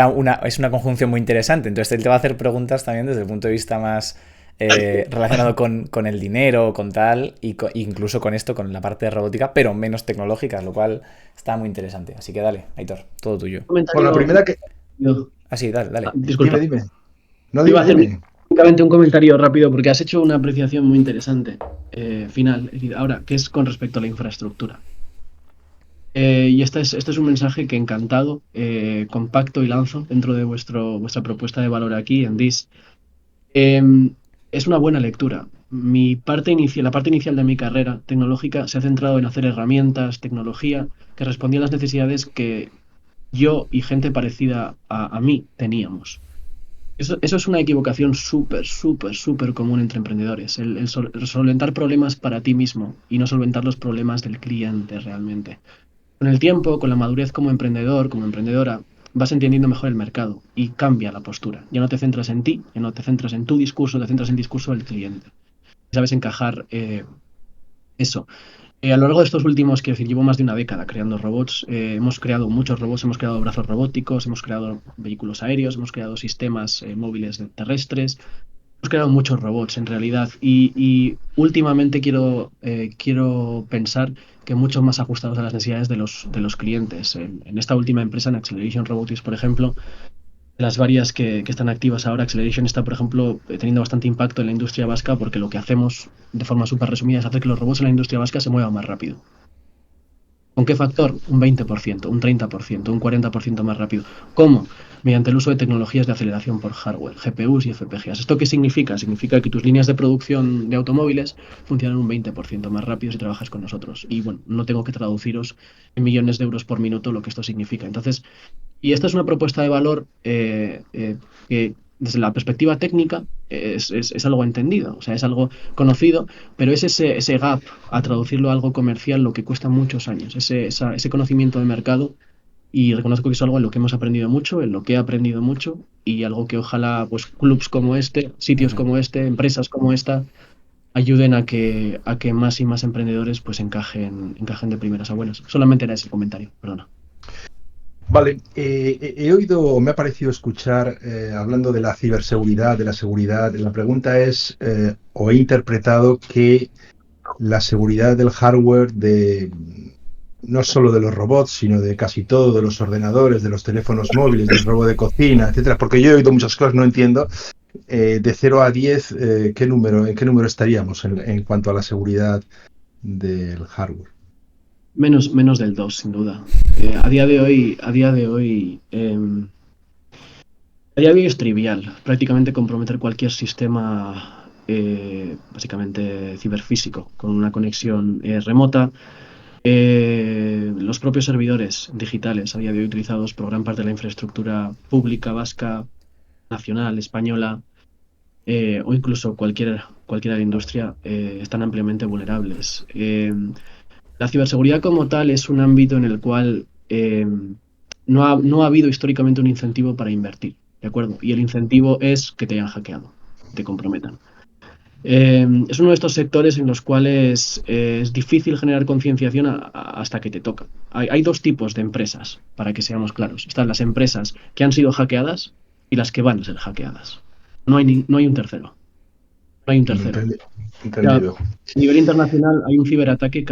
una conjunción muy interesante. Entonces él te va a hacer preguntas también desde el punto de vista más relacionado con el dinero, con tal, incluso con esto, con la parte de robótica, pero menos tecnológica, lo cual está muy interesante. Así que dale, Aitor, todo tuyo. Con la primera que... Sí, dale. Disculpa. Dime. No, Iba a hacer dime. únicamente un comentario rápido porque has hecho una apreciación muy interesante final. Es decir, ahora, ¿qué es con respecto a la infraestructura? Y este es un mensaje que encantado compacto y lanzo dentro de vuestra propuesta de valor aquí en DIS. Es una buena lectura. La parte inicial de mi carrera tecnológica se ha centrado en hacer herramientas, tecnología, que respondían a las necesidades que yo y gente parecida a mí teníamos. Eso es una equivocación súper común entre emprendedores, el solventar problemas para ti mismo y no solventar los problemas del cliente realmente. Con el tiempo, con la madurez como emprendedor, como emprendedora, vas entendiendo mejor el mercado y cambia la postura. Ya no te centras en ti, ya no te centras en tu discurso, te centras en el discurso del cliente. Sabes encajar eso. A lo largo de estos últimos, quiero decir, llevo más de una década creando robots. Hemos creado muchos robots, hemos creado brazos robóticos, hemos creado vehículos aéreos, hemos creado sistemas móviles terrestres, hemos creado muchos robots en realidad y últimamente quiero pensar que muchos más ajustados a las necesidades de los clientes. En esta última empresa, en Acceleration Robotics, por ejemplo, las varias que están activas ahora, Acceleration está, por ejemplo, teniendo bastante impacto en la industria vasca porque lo que hacemos, de forma súper resumida, es hacer que los robots en la industria vasca se muevan más rápido. ¿Con qué factor? Un 20%, un 30%, un 40% más rápido. ¿Cómo? Mediante el uso de tecnologías de aceleración por hardware, GPUs y FPGAs. ¿Esto qué significa? Significa que tus líneas de producción de automóviles funcionan un 20% más rápido si trabajas con nosotros. Y bueno, no tengo que traduciros en millones de euros por minuto lo que esto significa. Entonces, y esta es una propuesta de valor que desde la perspectiva técnica es algo entendido, o sea, es algo conocido, pero es ese gap a traducirlo a algo comercial lo que cuesta muchos años, ese conocimiento de mercado, y reconozco que es algo en lo que hemos aprendido mucho, en lo que he aprendido mucho, y algo que ojalá pues clubs como este, sitios como este, empresas como esta, ayuden a que más y más emprendedores pues encajen de primeras a buenas. Solamente era ese comentario, perdona. Vale, he oído, me ha parecido escuchar, hablando de la ciberseguridad, de la seguridad, la pregunta es, o he interpretado que la seguridad del hardware no solo de los robots, sino de casi todo, de los ordenadores, de los teléfonos móviles, del robot de cocina, etcétera, porque yo he oído muchas cosas, no entiendo, de 0 a 10, ¿en qué número estaríamos en cuanto a la seguridad del hardware? Menos del 2, sin duda. A día de hoy, es trivial prácticamente comprometer cualquier sistema, básicamente ciberfísico, con una conexión remota. Los propios servidores digitales a día de hoy utilizados por gran parte de la infraestructura pública, vasca, nacional, española, o incluso cualquiera de la industria, están ampliamente vulnerables. La ciberseguridad como tal es un ámbito en el cual no ha habido históricamente un incentivo para invertir, ¿de acuerdo? Y el incentivo es que te hayan hackeado, te comprometan. Es uno de estos sectores en los cuales es difícil generar concienciación hasta que te toca. Hay dos tipos de empresas, para que seamos claros. Están las empresas que han sido hackeadas y las que van a ser hackeadas. No hay un tercero. No hay un tercero. Entendido. A nivel internacional hay un ciberataque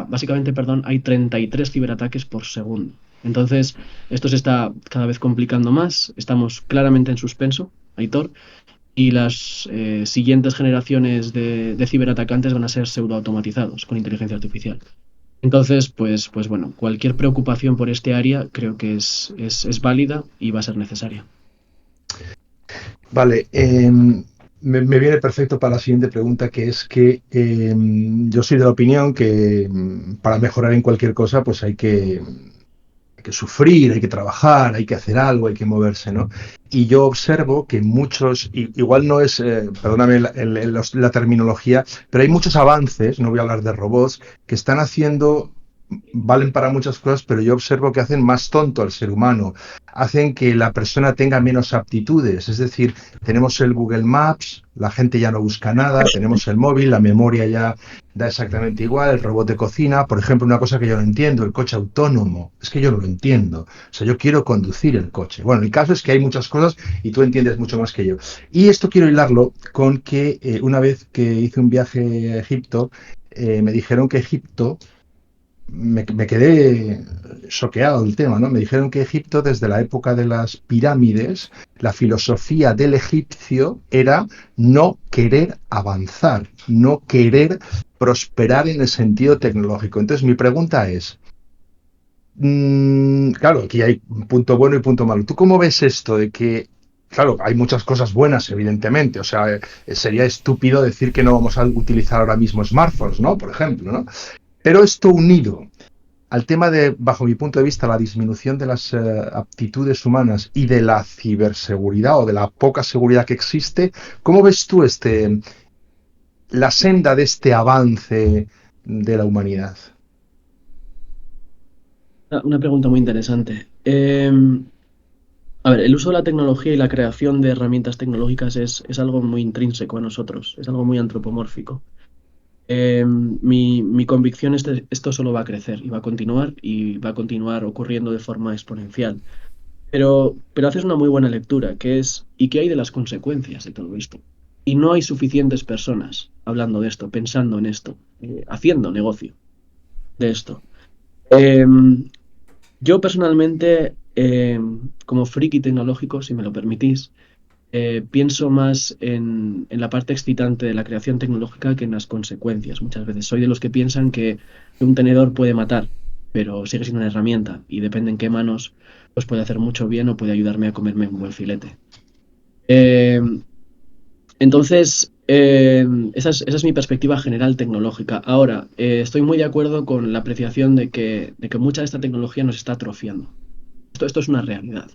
básicamente, hay 33 ciberataques por segundo. Entonces, esto se está cada vez complicando más. Estamos claramente en suspenso, Aitor. Y las siguientes generaciones de ciberatacantes van a ser pseudoautomatizados con inteligencia artificial. Entonces, pues bueno, cualquier preocupación por este área creo que es válida y va a ser necesaria. Vale, me viene perfecto para la siguiente pregunta, que es que yo soy de la opinión que para mejorar en cualquier cosa, pues hay que sufrir, hay que trabajar, hay que hacer algo, hay que moverse, ¿no? Y yo observo que muchos, igual no es, perdóname la terminología, pero hay muchos avances, no voy a hablar de robots, que están haciendo, valen para muchas cosas, pero yo observo que hacen más tonto al ser humano, hacen que la persona tenga menos aptitudes, es decir, tenemos el Google Maps, la gente ya no busca nada, tenemos el móvil, la memoria ya da exactamente igual, el robot de cocina, por ejemplo, una cosa que yo no entiendo, el coche autónomo, es que yo no lo entiendo, o sea, yo quiero conducir el coche. Bueno, el caso es que hay muchas cosas y tú entiendes mucho más que yo. Y esto quiero hilarlo con que una vez que hice un viaje a Egipto, me dijeron que Egipto, me quedé choqueado del tema, ¿no? Me dijeron que Egipto, desde la época de las pirámides, la filosofía del egipcio era no querer avanzar, no querer prosperar en el sentido tecnológico. Entonces, mi pregunta es, claro, aquí hay punto bueno y punto malo. ¿Tú cómo ves esto de que, claro, hay muchas cosas buenas, evidentemente, o sea, sería estúpido decir que no vamos a utilizar ahora mismo smartphones, ¿no? Por ejemplo, ¿no? Pero esto unido al tema de, bajo mi punto de vista, la disminución de las aptitudes humanas y de la ciberseguridad o de la poca seguridad que existe, ¿cómo ves tú la senda de este avance de la humanidad? Una pregunta muy interesante. A ver, el uso de la tecnología y la creación de herramientas tecnológicas es algo muy intrínseco a nosotros, es algo muy antropomórfico. Mi convicción es que esto solo va a crecer y va a continuar ocurriendo de forma exponencial. Pero haces una muy buena lectura, que es, ¿y qué hay de las consecuencias de todo esto? Y no hay suficientes personas hablando de esto, pensando en esto, haciendo negocio de esto. Yo personalmente, como friki tecnológico, si me lo permitís, pienso más en la parte excitante de la creación tecnológica que en las consecuencias. Muchas veces soy de los que piensan que un tenedor puede matar, pero sigue siendo una herramienta y depende en qué manos, pues puede hacer mucho bien o puede ayudarme a comerme un buen filete. Entonces, esa es mi perspectiva general tecnológica. Ahora, estoy muy de acuerdo con la apreciación de que mucha de esta tecnología nos está atrofiando. Esto es una realidad.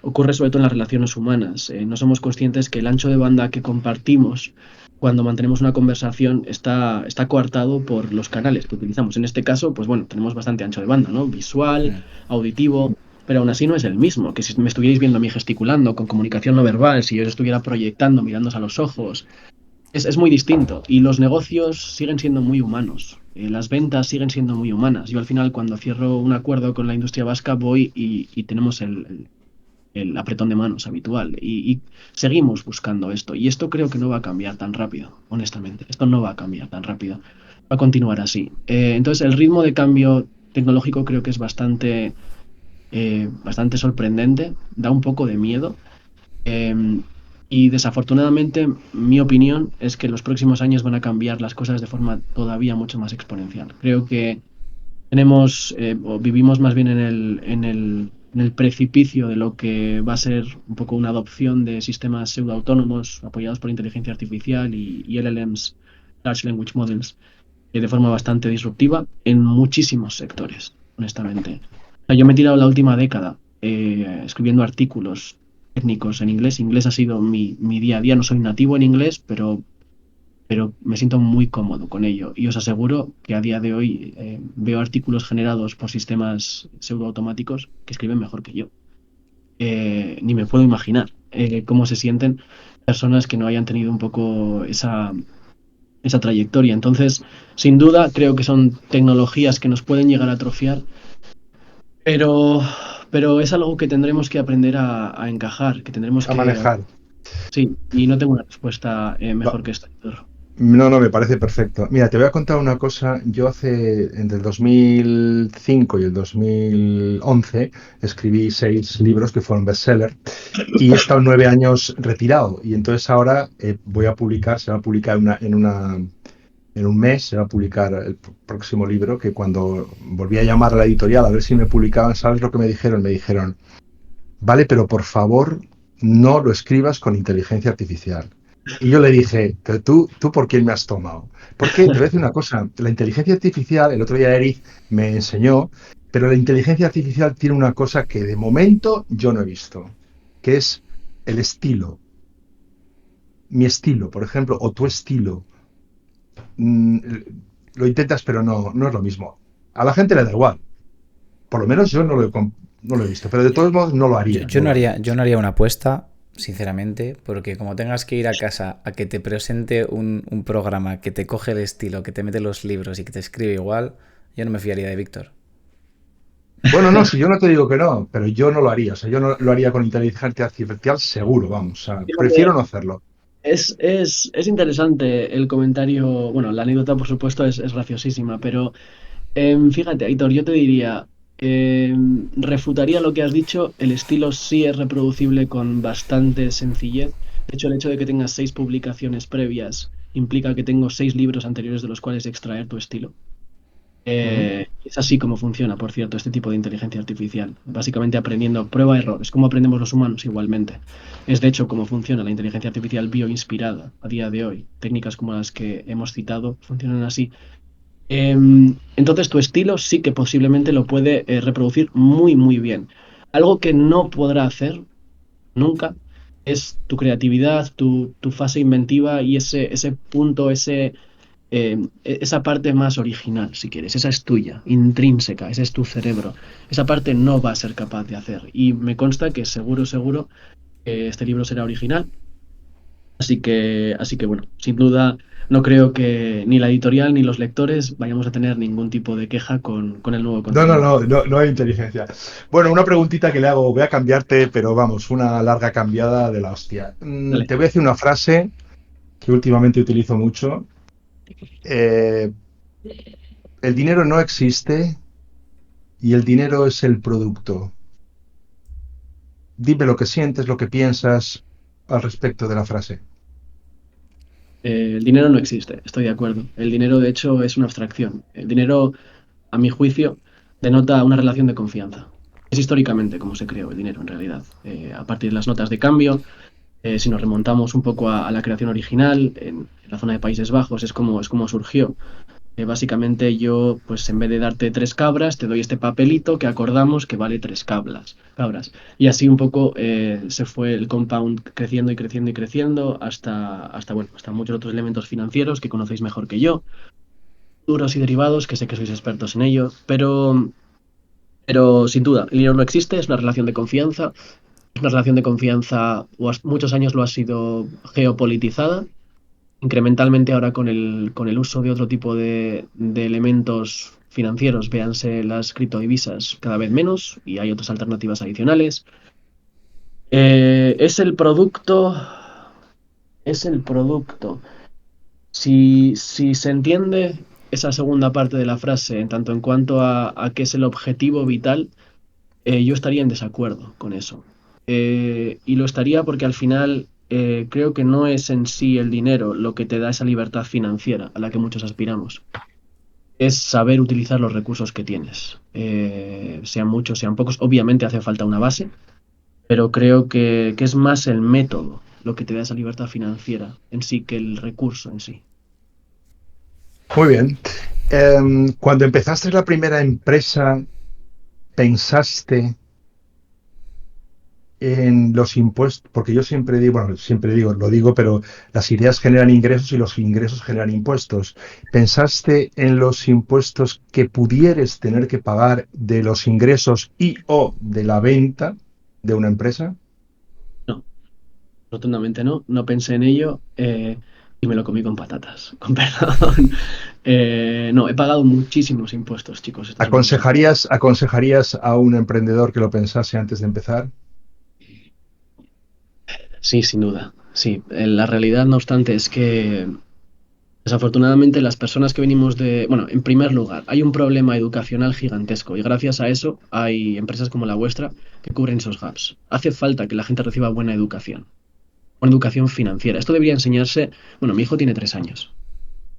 Ocurre sobre todo en las relaciones humanas. No somos conscientes que el ancho de banda que compartimos cuando mantenemos una conversación está coartado por los canales que utilizamos. En este caso, pues bueno, tenemos bastante ancho de banda, ¿no? Visual, auditivo, pero aún así no es el mismo que si me estuvierais viendo a mí gesticulando con comunicación no verbal, si yo os estuviera proyectando, mirándoos a los ojos. es muy distinto y los negocios siguen siendo muy humanos. Las ventas siguen siendo muy humanas. Yo al final cuando cierro un acuerdo con la industria vasca voy y tenemos el apretón de manos habitual y seguimos buscando esto. Y esto creo que no va a cambiar tan rápido, honestamente. Esto no va a cambiar tan rápido. Va a continuar así. Entonces el ritmo de cambio tecnológico creo que es bastante sorprendente, da un poco de miedo. Eh, y desafortunadamente, mi opinión es que en los próximos años van a cambiar las cosas de forma todavía mucho más exponencial. Creo que o vivimos más bien en el precipicio de lo que va a ser un poco una adopción de sistemas pseudoautónomos apoyados por inteligencia artificial y LLMs, Large Language Models, de forma bastante disruptiva en muchísimos sectores, honestamente. O sea, yo me he tirado la última década escribiendo artículos técnicos en inglés. Inglés ha sido mi día a día. No soy nativo en inglés, pero me siento muy cómodo con ello. Y os aseguro que a día de hoy veo artículos generados por sistemas pseudoautomáticos que escriben mejor que yo. Ni me puedo imaginar cómo se sienten personas que no hayan tenido un poco esa trayectoria. Entonces, sin duda, creo que son tecnologías que nos pueden llegar a atrofiar, pero, pero es algo que tendremos que aprender a encajar, que tendremos A que... manejar. Sí, y no tengo una respuesta Va- mejor que esta, Héctor. No, no, me parece perfecto. Mira, te voy a contar una cosa. Yo entre el 2005 y el 2011 escribí 6 libros que fueron bestseller y he estado 9 años retirado. Y entonces ahora voy a publicar, se va a publicar en un mes, se va a publicar el próximo libro, que cuando volví a llamar a la editorial a ver si me publicaban, ¿sabes lo que me dijeron? Me dijeron, vale, pero por favor no lo escribas con inteligencia artificial. Y yo le dije, pero tú ¿por quién me has tomado? Porque te voy a decir una cosa, la inteligencia artificial, el otro día Eric me enseñó, pero la inteligencia artificial tiene una cosa que de momento yo no he visto, que es el estilo. Mi estilo, por ejemplo, o tu estilo. Mm, lo intentas, pero no es lo mismo. A la gente le da igual. Por lo menos yo no lo he visto, pero de todos modos no lo Yo, haría, yo no no lo haría, haría. yo no haría una apuesta, sinceramente, porque como tengas que ir a casa a que te presente un programa que te coge el estilo, que te mete los libros y que te escribe igual, yo no me fiaría de Víctor. Bueno, no, si yo no te digo que no, pero yo no lo haría. O sea, yo no lo haría con inteligencia artificial seguro, vamos. O sea, prefiero Fíjate, no hacerlo. es interesante el comentario, bueno, la anécdota por supuesto es graciosísima, pero fíjate, Aitor, yo te diría, refutaría lo que has dicho, el estilo sí es reproducible con bastante sencillez. De hecho, el hecho de que tengas 6 publicaciones previas implica que tengo 6 libros anteriores de los cuales extraer tu estilo. Ujú. Es así como funciona, por cierto, este tipo de inteligencia artificial. Básicamente aprendiendo prueba-error. Es como aprendemos los humanos igualmente. Es de hecho como funciona la inteligencia artificial bioinspirada a día de hoy. Técnicas como las que hemos citado funcionan así. Entonces tu estilo sí que posiblemente lo puede reproducir muy, muy bien. Algo que no podrá hacer nunca es tu creatividad, tu fase inventiva y ese punto, esa parte más original, si quieres. Esa es tuya, intrínseca, ese es tu cerebro. Esa parte no va a ser capaz de hacer. Y me consta que seguro, seguro, este libro será original. Así que bueno, sin duda no creo que ni la editorial ni los lectores vayamos a tener ningún tipo de queja con el nuevo No, no, contenido. no, no, no hay inteligencia. Bueno, una preguntita que le hago, voy a cambiarte, pero vamos, una larga cambiada de la hostia. Dale. Te voy a decir una frase que últimamente utilizo mucho. Eh, el dinero no existe y el dinero es el producto. Dime lo que sientes, lo que piensas al respecto de la frase. El dinero no existe, estoy de acuerdo. El dinero, de hecho, es una abstracción. El dinero, a mi juicio, denota una relación de confianza. Es históricamente como se creó el dinero, en realidad. A partir de las notas de cambio, si nos remontamos un poco a la creación original, en la zona de Países Bajos, es como surgió. Básicamente yo, pues en vez de darte 3 cabras, te doy este papelito que acordamos que vale 3 cabras. Y así un poco se fue el compound creciendo y creciendo y creciendo bueno, hasta muchos otros elementos financieros que conocéis mejor que yo, duros y derivados, que sé que sois expertos en ello, pero sin duda, el dinero no existe, es una relación de confianza, es una relación de confianza, muchos años lo ha sido geopolitizada, incrementalmente ahora con el uso de otro tipo de elementos financieros, véanse las criptodivisas cada vez menos y hay otras alternativas adicionales. Es el producto, es el producto. Si se entiende esa segunda parte de la frase, en tanto en cuanto a qué es el objetivo vital, yo estaría en desacuerdo con eso. Y lo estaría porque al final creo que no es en sí el dinero lo que te da esa libertad financiera a la que muchos aspiramos. Es saber utilizar los recursos que tienes. Sean muchos, sean pocos. Obviamente hace falta una base, pero creo que es más el método lo que te da esa libertad financiera en sí que el recurso en sí. Muy bien. Cuando empezaste la primera empresa, ¿pensaste en los impuestos? Porque yo siempre digo, bueno, siempre digo, lo digo, pero las ideas generan ingresos y los ingresos generan impuestos. ¿Pensaste en los impuestos que pudieres tener que pagar de los ingresos y o de la venta de una empresa? No, rotundamente no. No pensé en ello y me lo comí con patatas, con perdón. No, he pagado muchísimos impuestos, chicos. Esto es muy importante. ¿Aconsejarías a un emprendedor que lo pensase antes de empezar? Sí, sin duda. Sí, la realidad, no obstante, es que desafortunadamente las personas que venimos de... Bueno, en primer lugar, hay un problema educacional gigantesco y gracias a eso hay empresas como la vuestra que cubren esos gaps. Hace falta que la gente reciba buena educación financiera. Esto debería enseñarse... Bueno, mi hijo tiene 3 años.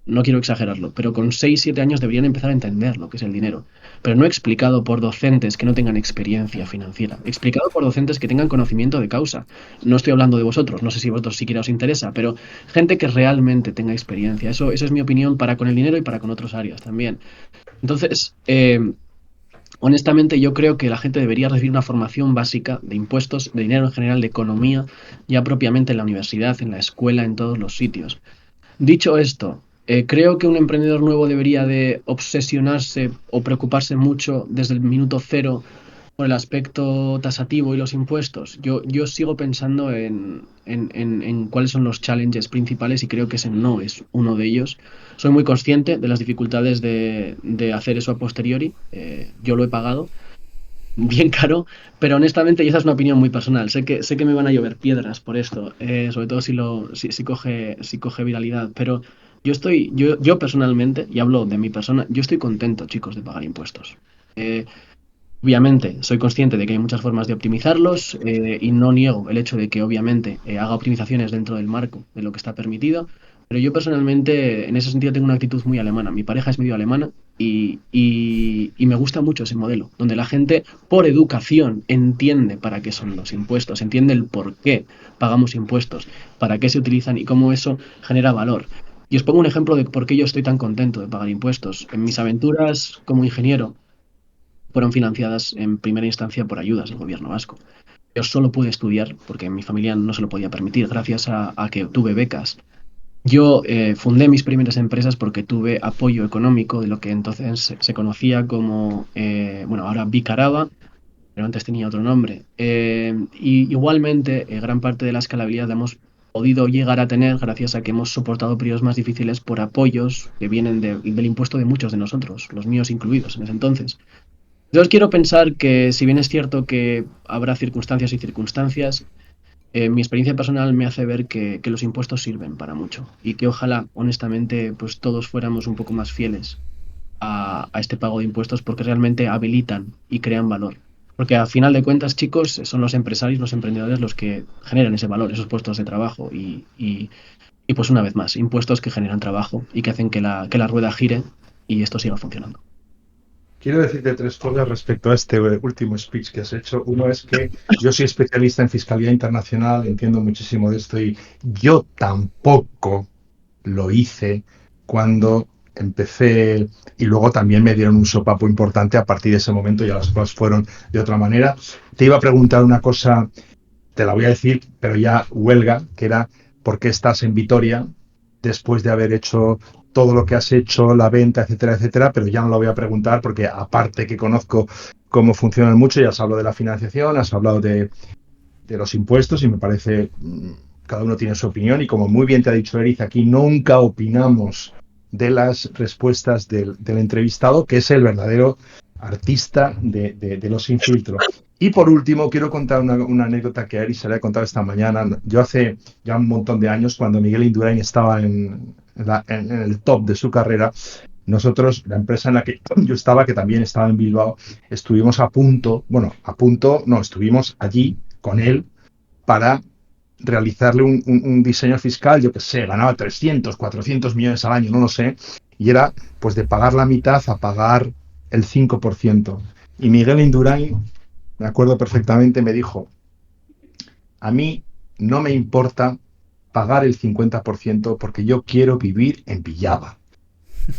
No quiero exagerarlo, pero con 6 7 años deberían empezar a entender lo que es el dinero. Pero no explicado por docentes que no tengan experiencia financiera, explicado por docentes que tengan conocimiento de causa. No estoy hablando de vosotros, no sé si vosotros siquiera os interesa, pero gente que realmente tenga experiencia. Eso es mi opinión para con el dinero y para con otras áreas también. Entonces, honestamente, yo creo que la gente debería recibir una formación básica de impuestos, de dinero en general, de economía, ya propiamente en la universidad, en la escuela, en todos los sitios. Dicho esto, creo que un emprendedor nuevo debería de obsesionarse o preocuparse mucho desde el minuto cero por el aspecto tasativo y los impuestos. Yo sigo pensando en cuáles son los challenges principales y creo que ese no es uno de ellos. Soy muy consciente de las dificultades de hacer eso a posteriori. Yo lo he pagado bien caro, pero honestamente, y esa es una opinión muy personal, sé que me van a llover piedras por esto, sobre todo si coge viralidad, pero yo personalmente, y hablo de mi persona, yo estoy contento, chicos, de pagar impuestos. Eh, Obviamente, soy consciente de que hay muchas formas de optimizarlos y no niego el hecho de que obviamente haga optimizaciones dentro del marco de lo que está permitido, pero yo personalmente en ese sentido tengo una actitud muy alemana. Mi pareja es medio alemana y me gusta mucho ese modelo, donde la gente por educación entiende para qué son los impuestos, entiende el por qué pagamos impuestos, para qué se utilizan y cómo eso genera valor. Y os pongo un ejemplo de por qué yo estoy tan contento de pagar impuestos. En mis aventuras como ingeniero, fueron financiadas en primera instancia por ayudas del gobierno vasco. Yo solo pude estudiar, porque mi familia no se lo podía permitir, gracias a que tuve becas. Yo fundé mis primeras empresas porque tuve apoyo económico de lo que entonces se conocía como, bueno, ahora Bicaraba, pero antes tenía otro nombre. Y igualmente, gran parte de la escalabilidad la hemos podido llegar a tener gracias a que hemos soportado periodos más difíciles por apoyos que vienen del impuesto de muchos de nosotros, los míos incluidos en ese entonces. Yo quiero pensar que, si bien es cierto que habrá circunstancias y circunstancias, mi experiencia personal me hace ver que los impuestos sirven para mucho y que ojalá, honestamente, pues todos fuéramos un poco más fieles a este pago de impuestos porque realmente habilitan y crean valor. Porque a final de cuentas, chicos, son los empresarios, los emprendedores los que generan ese valor, esos puestos de trabajo y pues una vez más, impuestos que generan trabajo y que hacen que la rueda gire y esto siga funcionando. Quiero decirte tres cosas respecto a este último speech que has hecho. Uno es que yo soy especialista en fiscalía internacional, entiendo muchísimo de esto y yo tampoco lo hice cuando empecé y luego también me dieron un sopapo importante a partir de ese momento, ya las cosas fueron de otra manera. Te iba a preguntar una cosa, te la voy a decir, pero ya huelga, que era ¿por qué estás en Vitoria después de haber hecho todo lo que has hecho, la venta, etcétera, etcétera? Pero ya no lo voy a preguntar porque aparte que conozco cómo funcionan mucho, ya has hablado de la financiación, has hablado de los impuestos y me parece cada uno tiene su opinión y como muy bien te ha dicho Eriz, aquí nunca opinamos de las respuestas del entrevistado, que es el verdadero artista de los Sin Filtro. Y por último, quiero contar una anécdota que a Eriz se le he contado esta mañana. Yo hace ya un montón de años, cuando Miguel Indurain estaba en el top de su carrera, nosotros, la empresa en la que yo estaba, que también estaba en Bilbao, estuvimos estuvimos allí con él para realizarle un diseño fiscal, yo que sé, ganaba 300, 400 millones al año, no lo sé, y era pues de pagar la mitad a pagar el 5%. Y Miguel Indurain, me acuerdo perfectamente, me dijo, a mí no me importa pagar el 50% porque yo quiero vivir en Villava.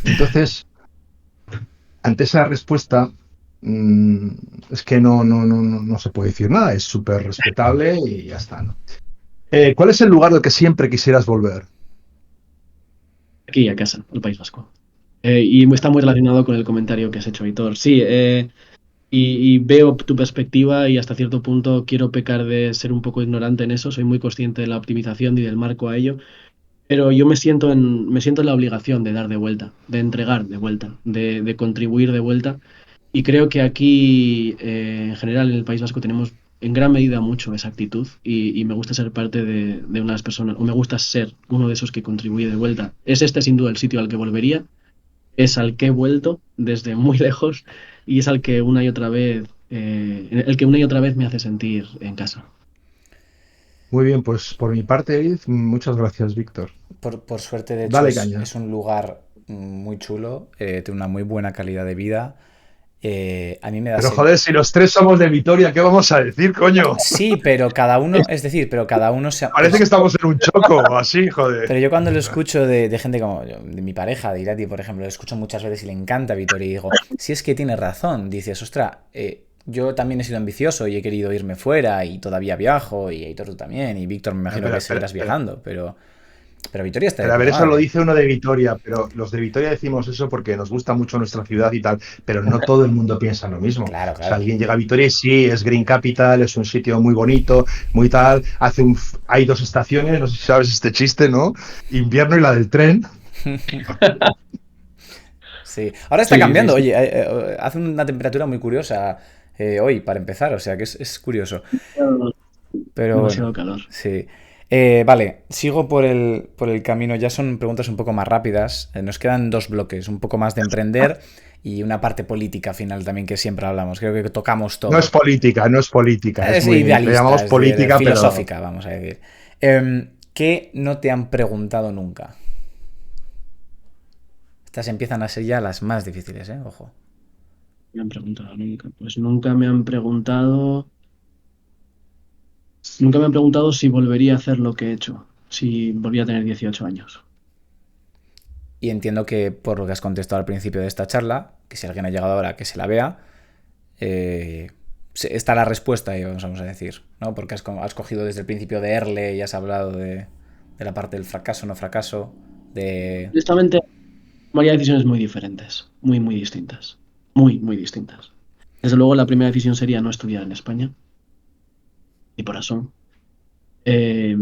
Entonces, ante esa respuesta, es que no se puede decir nada, es súper respetable y ya está, ¿no? ¿Cuál es el lugar al que siempre quisieras volver? Aquí a casa, al País Vasco. Y está muy relacionado con el comentario que has hecho, Aitor. Sí, y veo tu perspectiva y hasta cierto punto quiero pecar de ser un poco ignorante en eso. Soy muy consciente de la optimización y del marco a ello. Pero yo me siento en la obligación de dar de vuelta, de entregar de vuelta, de contribuir de vuelta. Y creo que aquí, en general, en el País Vasco tenemos en gran medida mucho esa actitud y me gusta ser parte de unas personas, o me gusta ser uno de esos que contribuye de vuelta. Es este sin duda el sitio al que volvería, es al que he vuelto desde muy lejos y es al que una y otra vez, el que una y otra vez me hace sentir en casa. Muy bien, pues por mi parte, Eriz, muchas gracias, Víctor. Por suerte, de hecho, Dale es, caña. es un lugar muy chulo, tiene una muy buena calidad de vida. A mí me da Pero joder, si los tres somos de Vitoria, ¿qué vamos a decir, coño? Sí, pero cada uno, es decir, pero cada uno se... Parece que estamos en un choco o así, joder. Pero yo cuando lo escucho de gente como de mi pareja, de Irati, por ejemplo, lo escucho muchas veces y le encanta Vitoria y digo, si es que tiene razón, dices, ostras, yo también he sido ambicioso y he querido irme fuera y todavía viajo y Aitor tú también y Víctor me imagino que seguirás viajando, pero Vitoria está de A ver, puta eso lo madre. dice uno de Vitoria, pero los de Vitoria decimos eso porque nos gusta mucho nuestra ciudad y tal, pero no todo el mundo piensa lo mismo. Claro, O sea, claro. alguien llega a Vitoria y sí, es Green Capital, es un sitio muy bonito, muy tal, hay dos estaciones, no sé si sabes este chiste, ¿no? Invierno y la del tren. Sí. Ahora está Sí, sí, cambiando, sí. oye, hace una temperatura muy curiosa hoy para empezar, o sea que es curioso. Pero bueno, Demasiado calor. sí. Vale, sigo por el camino. Ya son preguntas un poco más rápidas. Nos quedan dos bloques, un poco más de emprender y una parte política final también que siempre hablamos. Creo que tocamos todo. No es política, es Es muy, le idealista, llamamos es de política, pero filosófica, vamos a decir. ¿Qué no te han preguntado nunca? Estas empiezan a ser ya las más difíciles, ¿eh? Ojo. Me han preguntado nunca. Pues nunca me han preguntado si volvería a hacer lo que he hecho, si volvía a tener 18 años. Y entiendo que por lo que has contestado al principio de esta charla, que si alguien ha llegado ahora que se la vea, eh, está la respuesta, vamos a decir, ¿no? Porque has cogido desde el principio de Erle y has hablado de la parte del fracaso, no fracaso, de... Honestamente, tomaría decisiones muy diferentes, muy, muy distintas. Muy, muy distintas. Desde luego, la primera decisión sería no estudiar en España, y por razón. Eh,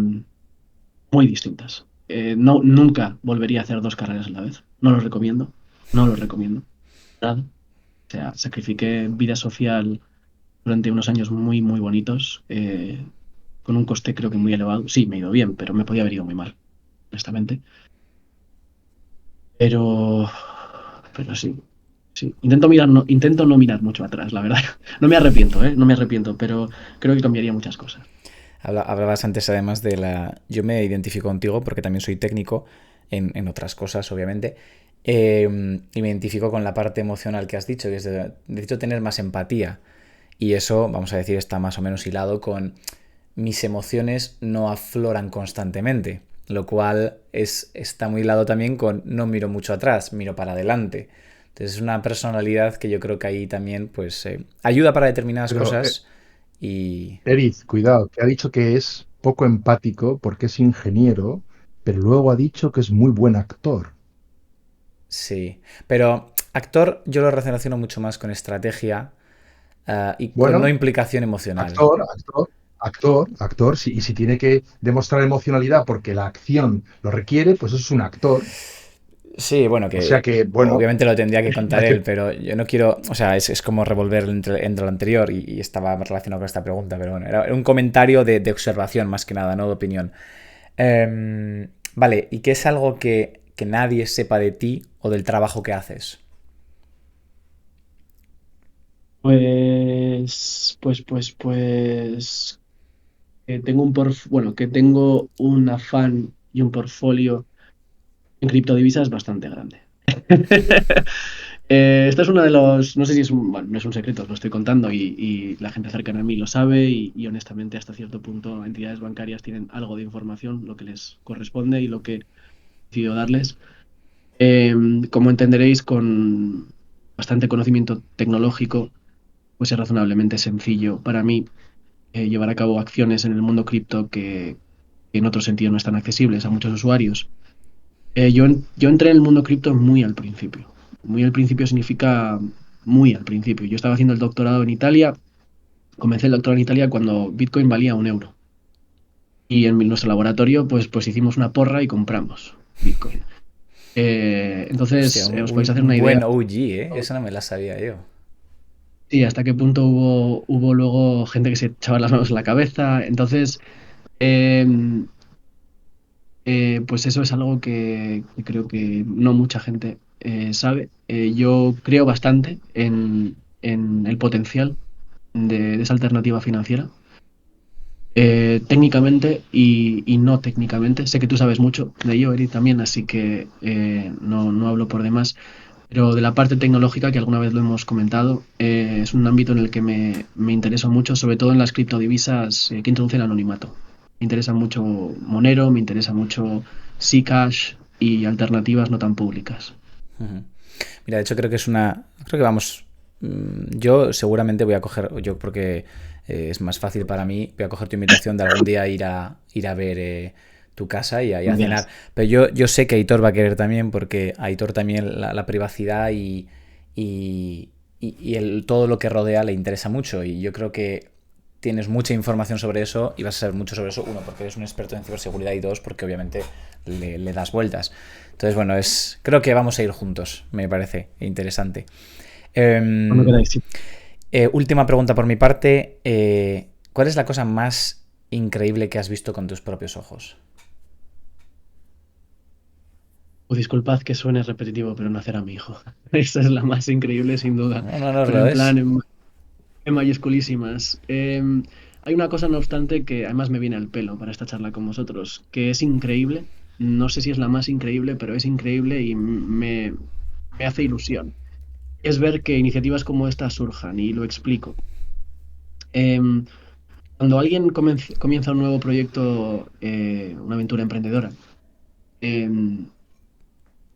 muy distintas. No, nunca volvería a hacer dos carreras a la vez. No lo recomiendo. No lo recomiendo. Nada. O sea, sacrifiqué vida social durante unos años muy, muy bonitos, con un coste creo que muy elevado. Sí, me ha ido bien, pero me podía haber ido muy mal, honestamente. Pero, pero sí, sí. Intento no mirar mucho atrás, la verdad. No me arrepiento, ¿eh? No me arrepiento, pero creo que cambiaría muchas cosas. Hablabas antes además de la... Yo me identifico contigo porque también soy técnico en otras cosas, obviamente. Y me identifico con la parte emocional que has dicho, que es necesito tener más empatía. Y eso, vamos a decir, está más o menos hilado con mis emociones no afloran constantemente, lo cual está muy hilado también con no miro mucho atrás, miro para adelante. Entonces es una personalidad que yo creo que ahí también pues ayuda para determinadas pero cosas y Eriz, cuidado, que ha dicho que es poco empático porque es ingeniero, pero luego ha dicho que es muy buen actor. sí. Pero actor yo lo relaciono mucho más con estrategia y con no Bueno, implicación emocional. actor, actor. actor, y si tiene que demostrar emocionalidad porque la acción lo requiere, pues eso es un actor. Sí, bueno, O sea que, bueno, obviamente lo tendría que contar él, pero yo no quiero, o sea, es como revolver entre lo anterior y estaba relacionado con esta pregunta, pero bueno, era un comentario de observación más que nada, no de opinión. Vale, ¿y qué es algo que nadie sepa de ti o del trabajo que haces? Pues, que tengo un afán y un portfolio en criptodivisas bastante grande. Esto es uno de los, no sé si es bueno, no es un secreto, os lo estoy contando y la gente cercana a mí lo sabe y honestamente hasta cierto punto entidades bancarias tienen algo de información, lo que les corresponde y lo que he decidido darles. Eh, Como entenderéis, con bastante conocimiento tecnológico, pues es razonablemente sencillo para mí llevar a cabo acciones en el mundo cripto que en otro sentido no están accesibles a muchos usuarios. Yo entré en el mundo cripto muy al principio. Muy al principio significa muy al principio. Yo estaba haciendo el doctorado en Italia, comencé el doctorado en Italia cuando Bitcoin valía 1 euro. Y en nuestro laboratorio pues hicimos una porra y compramos Bitcoin. Hostia, Entonces, os podéis hacer un una idea. buen OG, ¿eh? Eso no me la sabía yo. Sí, hasta qué punto hubo luego gente que se echaba las manos en la cabeza. Entonces, em, pues eso es algo que creo que no mucha gente sabe. Yo creo bastante en el potencial de esa alternativa financiera, técnicamente y no técnicamente. Sé que tú sabes mucho de ello, Eric, también, así que no hablo por demás. Pero de la parte tecnológica, que alguna vez lo hemos comentado, es un ámbito en el que me interesa mucho, sobre todo en las criptodivisas que introducen anonimato. Me interesa mucho Monero, me interesa mucho Zcash y alternativas no tan públicas. Ujú. Mira, de hecho creo que creo que vamos, yo seguramente voy a coger, yo porque es más fácil para mí, voy a coger tu invitación de algún día ir a ver tu casa y a cenar. Yes. Pero yo sé que Aitor va a querer también, porque a Aitor también la privacidad y todo lo que rodea le interesa mucho. Y yo creo que tienes mucha información sobre eso y vas a saber mucho sobre eso. Uno, porque eres un experto en ciberseguridad y dos, porque obviamente le das vueltas. Entonces, bueno, creo que vamos a ir juntos, me parece interesante. Cuando Eh, queráis, sí. Última pregunta por mi parte. ¿Cuál es la cosa más increíble que has visto con tus propios ojos? Disculpad que suene repetitivo, pero nacer a mi hijo. Esa es la más increíble, sin duda. No, no, no Pero lo en es. plan, en mayúsculísimas. Hay una cosa, no obstante, que además me viene al pelo para esta charla con vosotros, que es increíble. No sé si es la más increíble, pero es increíble y me hace ilusión. Es ver que iniciativas como esta surjan, y lo explico. Em, Cuando alguien comienza un nuevo proyecto, una aventura emprendedora, em,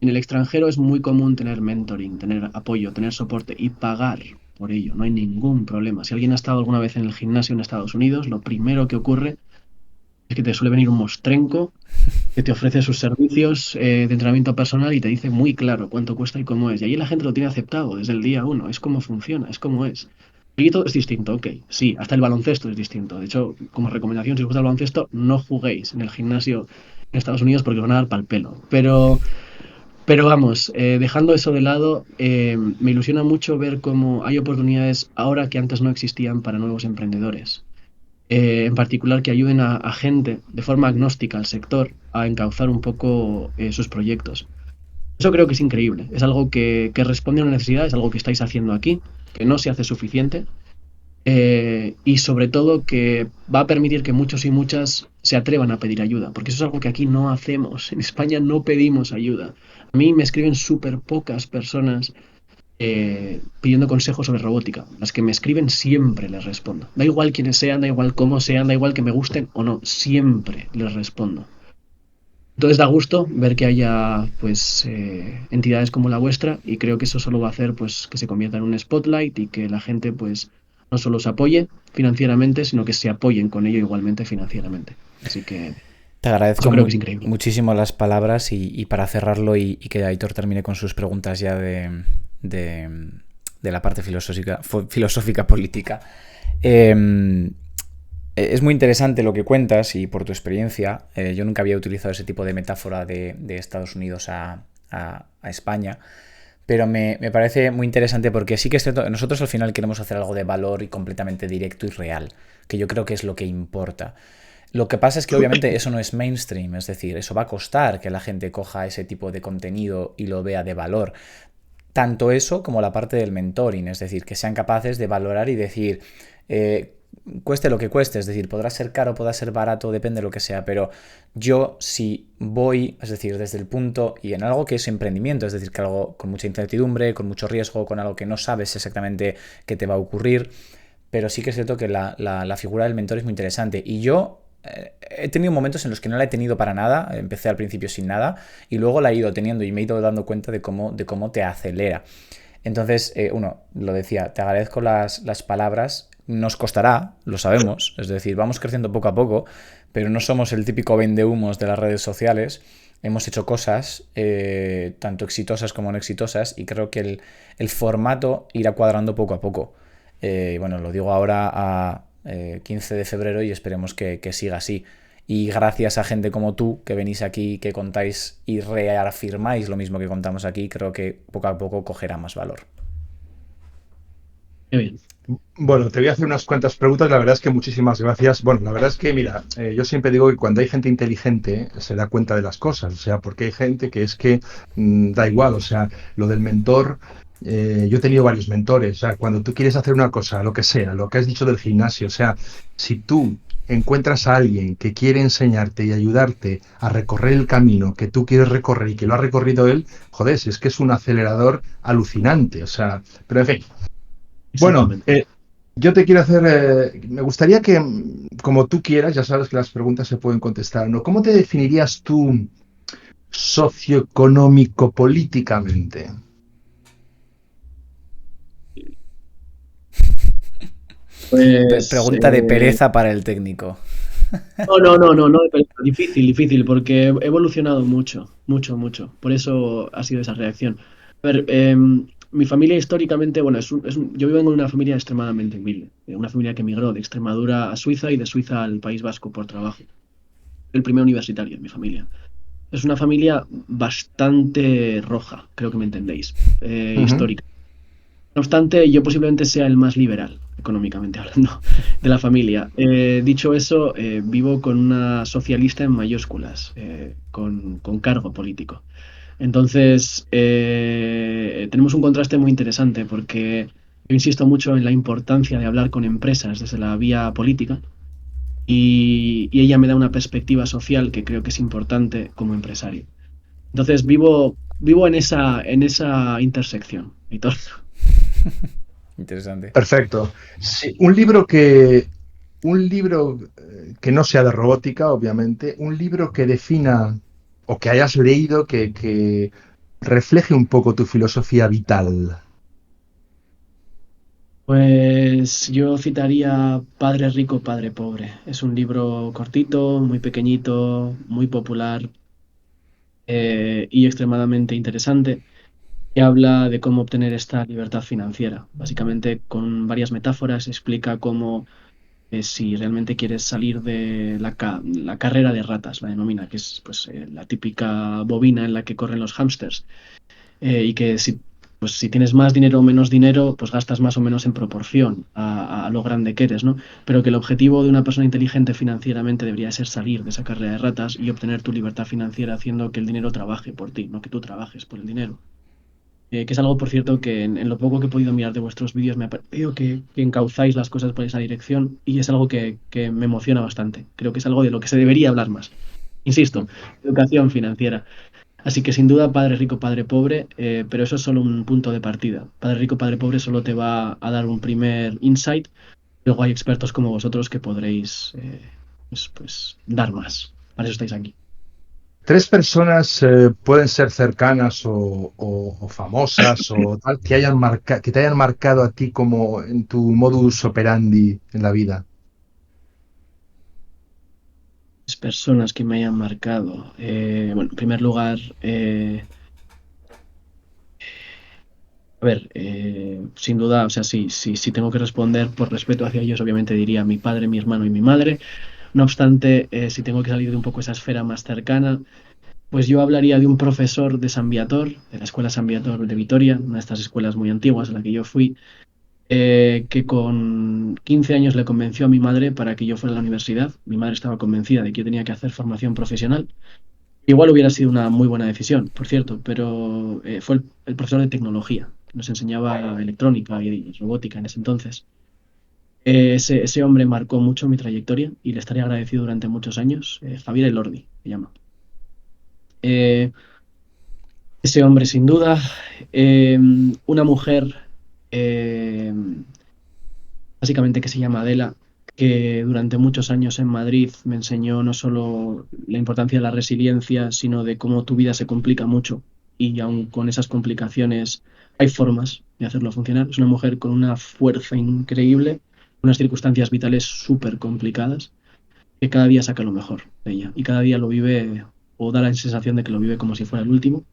en el extranjero es muy común tener mentoring, tener apoyo, tener soporte y pagar por ello. No hay ningún problema. Si alguien ha estado alguna vez en el gimnasio en Estados Unidos, lo primero que ocurre es que te suele venir un mostrenco que te ofrece sus servicios de entrenamiento personal y te dice muy claro cuánto cuesta y cómo es. Y ahí la gente lo tiene aceptado desde el día uno. Es como funciona, es como es. Y todo es distinto, ok. Sí, hasta el baloncesto es distinto. De hecho, como recomendación, si os gusta el baloncesto, no juguéis en el gimnasio en Estados Unidos porque os van a dar pal pelo. Pero vamos, dejando eso de lado, me ilusiona mucho ver cómo hay oportunidades ahora que antes no existían para nuevos emprendedores. En particular que ayuden a gente de forma agnóstica al sector a encauzar un poco sus proyectos. Eso creo que es increíble. Es algo que responde a una necesidad, es algo que estáis haciendo aquí, que no se hace suficiente y sobre todo que va a permitir que muchos y muchas se atrevan a pedir ayuda, porque eso es algo que aquí no hacemos. En España no pedimos ayuda. A mí me escriben súper pocas personas pidiendo consejos sobre robótica. Las que me escriben siempre les respondo. Da igual quiénes sean, da igual cómo sean, da igual que me gusten o no, siempre les respondo. Entonces da gusto ver que haya pues entidades como la vuestra y creo que eso solo va a hacer pues que se convierta en un spotlight y que la gente pues no solo se apoye financieramente, sino que se apoyen con ello igualmente financieramente. Así que Te agradezco eso creo que es increíble. muchísimo las palabras y para cerrarlo y que Aitor termine con sus preguntas ya de la parte filosófica política. Eh, Es muy interesante lo que cuentas y por tu experiencia. Yo nunca había utilizado ese tipo de metáfora de Estados Unidos a España. Pero me parece muy interesante porque sí que es cierto, nosotros al final queremos hacer algo de valor y completamente directo y real, que yo creo que es lo que importa. Lo que pasa es que obviamente eso no es mainstream, es decir, eso va a costar que la gente coja ese tipo de contenido y lo vea de valor. Tanto eso como la parte del mentoring, es decir, que sean capaces de valorar y decir, eh, cueste lo que cueste, es decir, podrá ser caro, podrá ser barato, depende de lo que sea, pero yo si voy, es decir, desde el punto y en algo que es emprendimiento, es decir, que algo con mucha incertidumbre, con mucho riesgo, con algo que no sabes exactamente qué te va a ocurrir, pero sí que es cierto que la figura del mentor es muy interesante. Y yo he tenido momentos en los que no la he tenido para nada, empecé al principio sin nada, y luego la he ido teniendo y me he ido dando cuenta de cómo te acelera. Entonces, uno, lo decía, te agradezco las palabras, nos costará, lo sabemos, es decir, vamos creciendo poco a poco, pero no somos el típico vendehumos de las redes sociales. Hemos hecho cosas, tanto exitosas como no exitosas, y creo que el formato irá cuadrando poco a poco. Bueno, lo digo ahora a 15 de febrero y esperemos que siga así. Y gracias a gente como tú que venís aquí, que contáis y reafirmáis lo mismo que contamos aquí, creo que poco a poco cogerá más valor. Qué bien. Bueno, te voy a hacer unas cuantas preguntas. La verdad es que muchísimas gracias. Bueno, la verdad es que, mira, yo siempre digo que cuando hay gente inteligente se da cuenta de las cosas. O sea, porque hay gente que es que da igual. O sea, lo del mentor, yo he tenido varios mentores. O sea, cuando tú quieres hacer una cosa, lo que sea, lo que has dicho del gimnasio, o sea, si tú encuentras a alguien que quiere enseñarte y ayudarte a recorrer el camino que tú quieres recorrer y que lo ha recorrido él, joder, si es que es un acelerador alucinante. O sea, pero en fin. Bueno, Exactamente. yo te quiero hacer, me gustaría que, como tú quieras, ya sabes que las preguntas se pueden contestar, ¿no? ¿Cómo te definirías tú socioeconómico políticamente? Pues Pregunta de pereza para el técnico. no, pero difícil, difícil, porque he evolucionado mucho, mucho, mucho. Por eso ha sido esa reacción. A ver, mi familia históricamente, bueno, yo vivo en una familia extremadamente humilde, una familia que emigró de Extremadura a Suiza y de Suiza al País Vasco por trabajo. El primer universitario de mi familia. Es una familia bastante roja, creo que me entendéis, Ujú. histórica. No obstante, yo posiblemente sea el más liberal, económicamente hablando, de la familia. Dicho eso, vivo con una socialista en mayúsculas, con cargo político. Entonces, tenemos un contraste muy interesante porque yo insisto mucho en la importancia de hablar con empresas desde la vía política y ella me da una perspectiva social que creo que es importante como empresario. Entonces, vivo en esa intersección, Hitor. Interesante. Perfecto. Sí, un libro que no sea de robótica, obviamente, un libro que defina o que hayas leído que refleje un poco tu filosofía vital. Pues yo citaría Padre Rico, Padre Pobre. Es un libro cortito, muy pequeñito, muy popular y extremadamente interesante, que habla de cómo obtener esta libertad financiera. Básicamente, con varias metáforas, explica cómo si realmente quieres salir de la carrera de ratas, la denomina, que es pues, la típica bobina en la que corren los hámsters y que si tienes más dinero o menos dinero, pues gastas más o menos en proporción a lo grande que eres, ¿no? Pero que el objetivo de una persona inteligente financieramente debería ser salir de esa carrera de ratas y obtener tu libertad financiera haciendo que el dinero trabaje por ti, no que tú trabajes por el dinero. Que es algo, por cierto, que en lo poco que he podido mirar de vuestros vídeos me ha parecido que encauzáis las cosas por esa dirección y es algo que me emociona bastante. Creo que es algo de lo que se debería hablar más. Insisto, educación financiera. Así que sin duda, Padre Rico, Padre Pobre, pero eso es solo un punto de partida. Padre Rico, Padre Pobre solo te va a dar un primer insight. Luego hay expertos como vosotros que podréis pues, dar más. Para eso estáis aquí. Tres personas pueden ser cercanas o famosas o tal que te hayan marcado a ti como en tu modus operandi en la vida. Las personas que me hayan marcado. Bueno, en primer lugar, A ver, sin duda, o sea, si tengo que responder por respeto hacia ellos, obviamente diría mi padre, mi hermano y mi madre. No obstante, si tengo que salir de un poco esa esfera más cercana, pues yo hablaría de un profesor de San Viator, de la Escuela San Viator de Vitoria, una de estas escuelas muy antiguas a la que yo fui, que con 15 años le convenció a mi madre para que yo fuera a la universidad. Mi madre estaba convencida de que yo tenía que hacer formación profesional. Igual hubiera sido una muy buena decisión, por cierto, pero fue el profesor de tecnología, que nos enseñaba electrónica y robótica en ese entonces. Ese hombre marcó mucho mi trayectoria y le estaré agradecido durante muchos años. Javier Elordi se llama. Eh, Ese hombre, sin duda. Una mujer, eh, básicamente que se llama Adela, que durante muchos años en Madrid me enseñó no solo la importancia de la resiliencia, sino de cómo tu vida se complica mucho y aun con esas complicaciones hay formas de hacerlo funcionar. Es una mujer con una fuerza increíble, unas circunstancias vitales súper complicadas, que cada día saca lo mejor de ella y cada día lo vive o da la sensación de que lo vive como si fuera el último.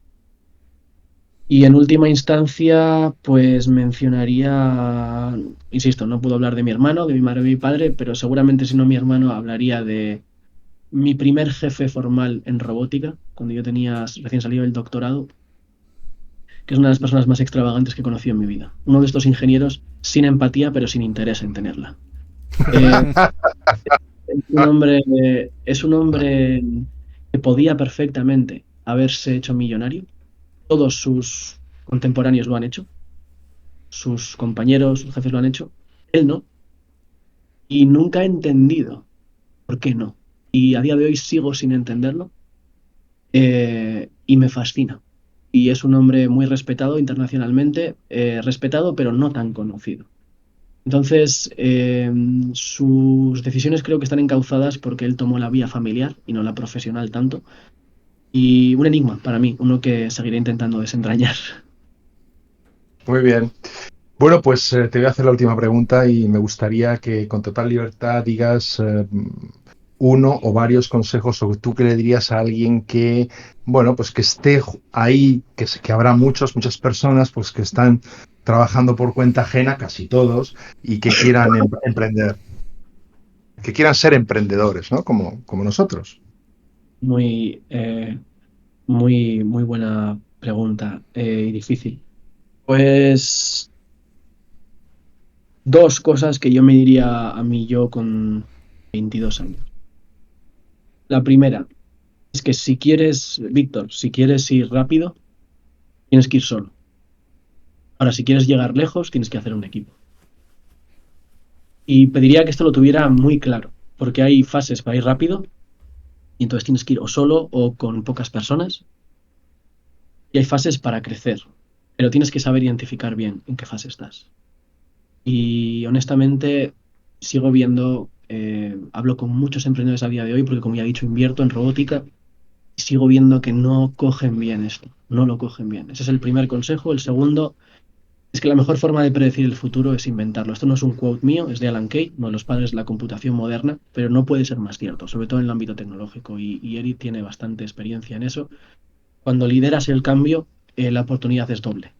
Y en última instancia, pues mencionaría, insisto, no puedo hablar de mi hermano, de mi madre, de mi padre, pero seguramente si no mi hermano hablaría de mi primer jefe formal en robótica, cuando yo tenía recién salido del doctorado, que es una de las personas más extravagantes que he conocido en mi vida. Uno de estos ingenieros sin empatía, pero sin interés en tenerla. Eh, es un hombre que podía perfectamente haberse hecho millonario. Todos sus contemporáneos lo han hecho, sus compañeros, sus jefes lo han hecho, él no, y nunca he entendido por qué no. Y a día de hoy sigo sin entenderlo, y me fascina. Y es un hombre muy respetado internacionalmente, respetado pero no tan conocido. Entonces, sus decisiones creo que están encauzadas porque él tomó la vía familiar y no la profesional tanto. Y un enigma para mí, uno que seguiré intentando desentrañar. Muy bien. Bueno, pues te voy a hacer la última pregunta y me gustaría que con total libertad digas uno o varios consejos o tú que le dirías a alguien que, bueno, pues que esté ahí, que habrá muchas personas pues que están trabajando por cuenta ajena, casi todos, y que quieran emprender, que quieran ser emprendedores, ¿no? Como nosotros. Muy, muy buena pregunta, y difícil. Pues dos cosas que yo me diría a mí yo con 22 años. La primera es que si quieres, Víctor, si quieres ir rápido, tienes que ir solo. Ahora, si quieres llegar lejos, tienes que hacer un equipo. Y pediría que esto lo tuviera muy claro, porque hay fases para ir rápido, y entonces tienes que ir o solo o con pocas personas, y hay fases para crecer, pero tienes que saber identificar bien en qué fase estás. Y honestamente, sigo viendo, hablo con muchos emprendedores a día de hoy, porque como ya he dicho, invierto en robótica, y sigo viendo que no cogen bien esto, no lo cogen bien. Ese es el primer consejo. El segundo es que la mejor forma de predecir el futuro es inventarlo. Esto no es un quote mío, es de Alan Kay, uno de los padres de la computación moderna, pero no puede ser más cierto, sobre todo en el ámbito tecnológico, y Eric tiene bastante experiencia en eso. Cuando lideras el cambio, la oportunidad es doble.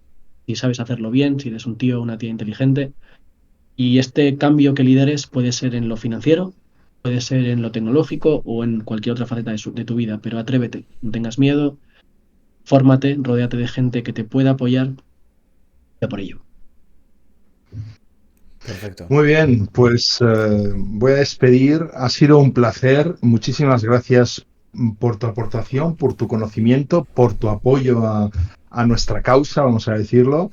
Si sabes hacerlo bien, si eres un tío o una tía inteligente, y este cambio que lideres puede ser en lo financiero, puede ser en lo tecnológico o en cualquier otra faceta de tu vida, pero atrévete, no tengas miedo, fórmate, rodéate de gente que te pueda apoyar, ya por ello. Perfecto. Muy bien, pues voy a despedir. Ha sido un placer. Muchísimas gracias por tu aportación, por tu conocimiento, por tu apoyo a nuestra causa, vamos a decirlo.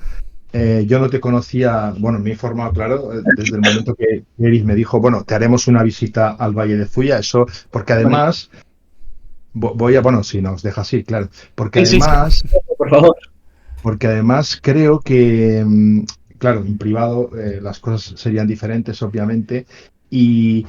Yo no te conocía, bueno, me he informado, claro, desde el momento que Eric me dijo, bueno, te haremos una visita al Valle de Zuya, eso, porque Vale. además, voy a, bueno, si nos deja así, claro, porque Sí, sí, sí, además por favor. creo que, claro, en privado las cosas serían diferentes, obviamente, y,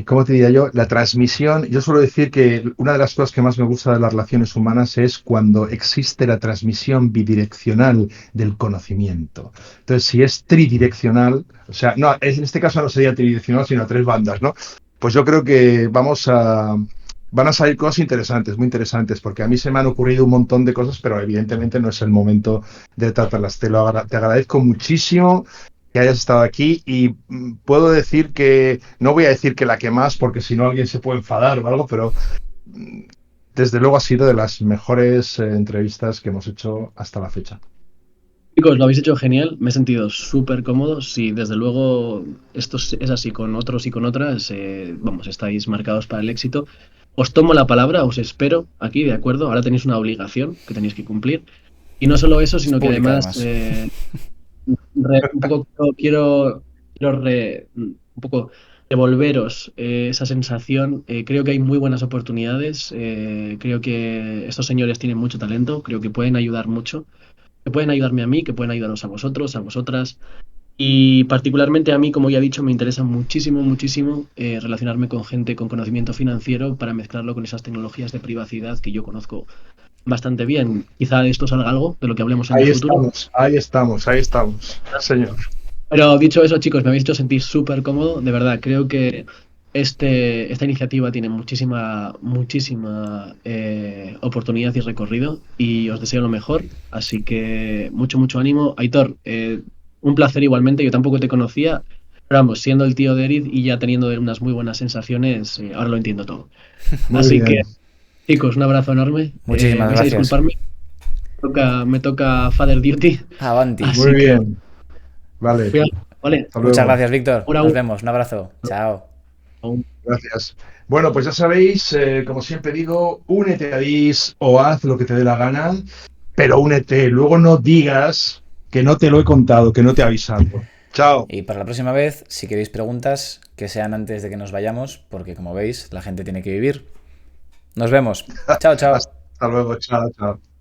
¿cómo te diría yo? La transmisión, yo suelo decir que una de las cosas que más me gusta de las relaciones humanas es cuando existe la transmisión bidireccional del conocimiento. Entonces, si es tridireccional, o sea, no, en este caso no sería tridireccional, sino a tres bandas, ¿no? Pues yo creo que vamos van a salir cosas interesantes, muy interesantes, porque a mí se me han ocurrido un montón de cosas, pero evidentemente no es el momento de tratarlas. Te agradezco muchísimo que hayas estado aquí y puedo decir que, no voy a decir que la que más, porque si no alguien se puede enfadar o algo, pero desde luego ha sido de las mejores entrevistas que hemos hecho hasta la fecha. Chicos, lo habéis hecho genial, me he sentido súper cómodo. Si desde luego esto es así con otros y con otras, vamos, estáis marcados para el éxito. Os tomo la palabra, os espero aquí, ¿de acuerdo? Ahora tenéis una obligación que tenéis que cumplir. Y no solo eso, Es sino que pública, además además. un poco un poco devolveros esa sensación. Creo que hay muy buenas oportunidades. Creo que estos señores tienen mucho talento, creo que pueden ayudar mucho, que pueden ayudarme a mí, que pueden ayudaros a vosotros, a vosotras. Y particularmente a mí, como ya he dicho, me interesa muchísimo, muchísimo relacionarme con gente con conocimiento financiero para mezclarlo con esas tecnologías de privacidad que yo conozco bastante bien. Quizá de esto salga algo de lo que hablemos en el Ahí futuro. estamos, ahí estamos, ahí estamos, señor. Pero dicho eso, chicos, me habéis hecho sentir súper cómodo. De verdad, creo que esta iniciativa tiene muchísima oportunidad y recorrido y os deseo lo mejor. Así que mucho, mucho ánimo. Aitor, un placer igualmente. Yo tampoco te conocía, pero vamos, siendo el tío de Eric y ya teniendo unas muy buenas sensaciones, ahora lo entiendo todo. Muy Así bien. que, chicos, un abrazo enorme. Muchísimas Vais a gracias. disculparme. Me toca Father Duty. Avanti. Muy Así que, bien. Vale, cuidado, ¿vale? hasta Muchas luego. gracias, Víctor. Ahora Nos vemos. Un abrazo. Chao. Gracias. Bueno, pues ya sabéis, como siempre digo, únete a DIS o haz lo que te dé la gana, pero únete. Luego no digas que no te lo he contado, que no te he avisado. Chao. Y para la próxima vez, si queréis preguntas, que sean antes de que nos vayamos, porque como veis, la gente tiene que vivir. Nos vemos. Chao, chao. Hasta luego. Chao, chao.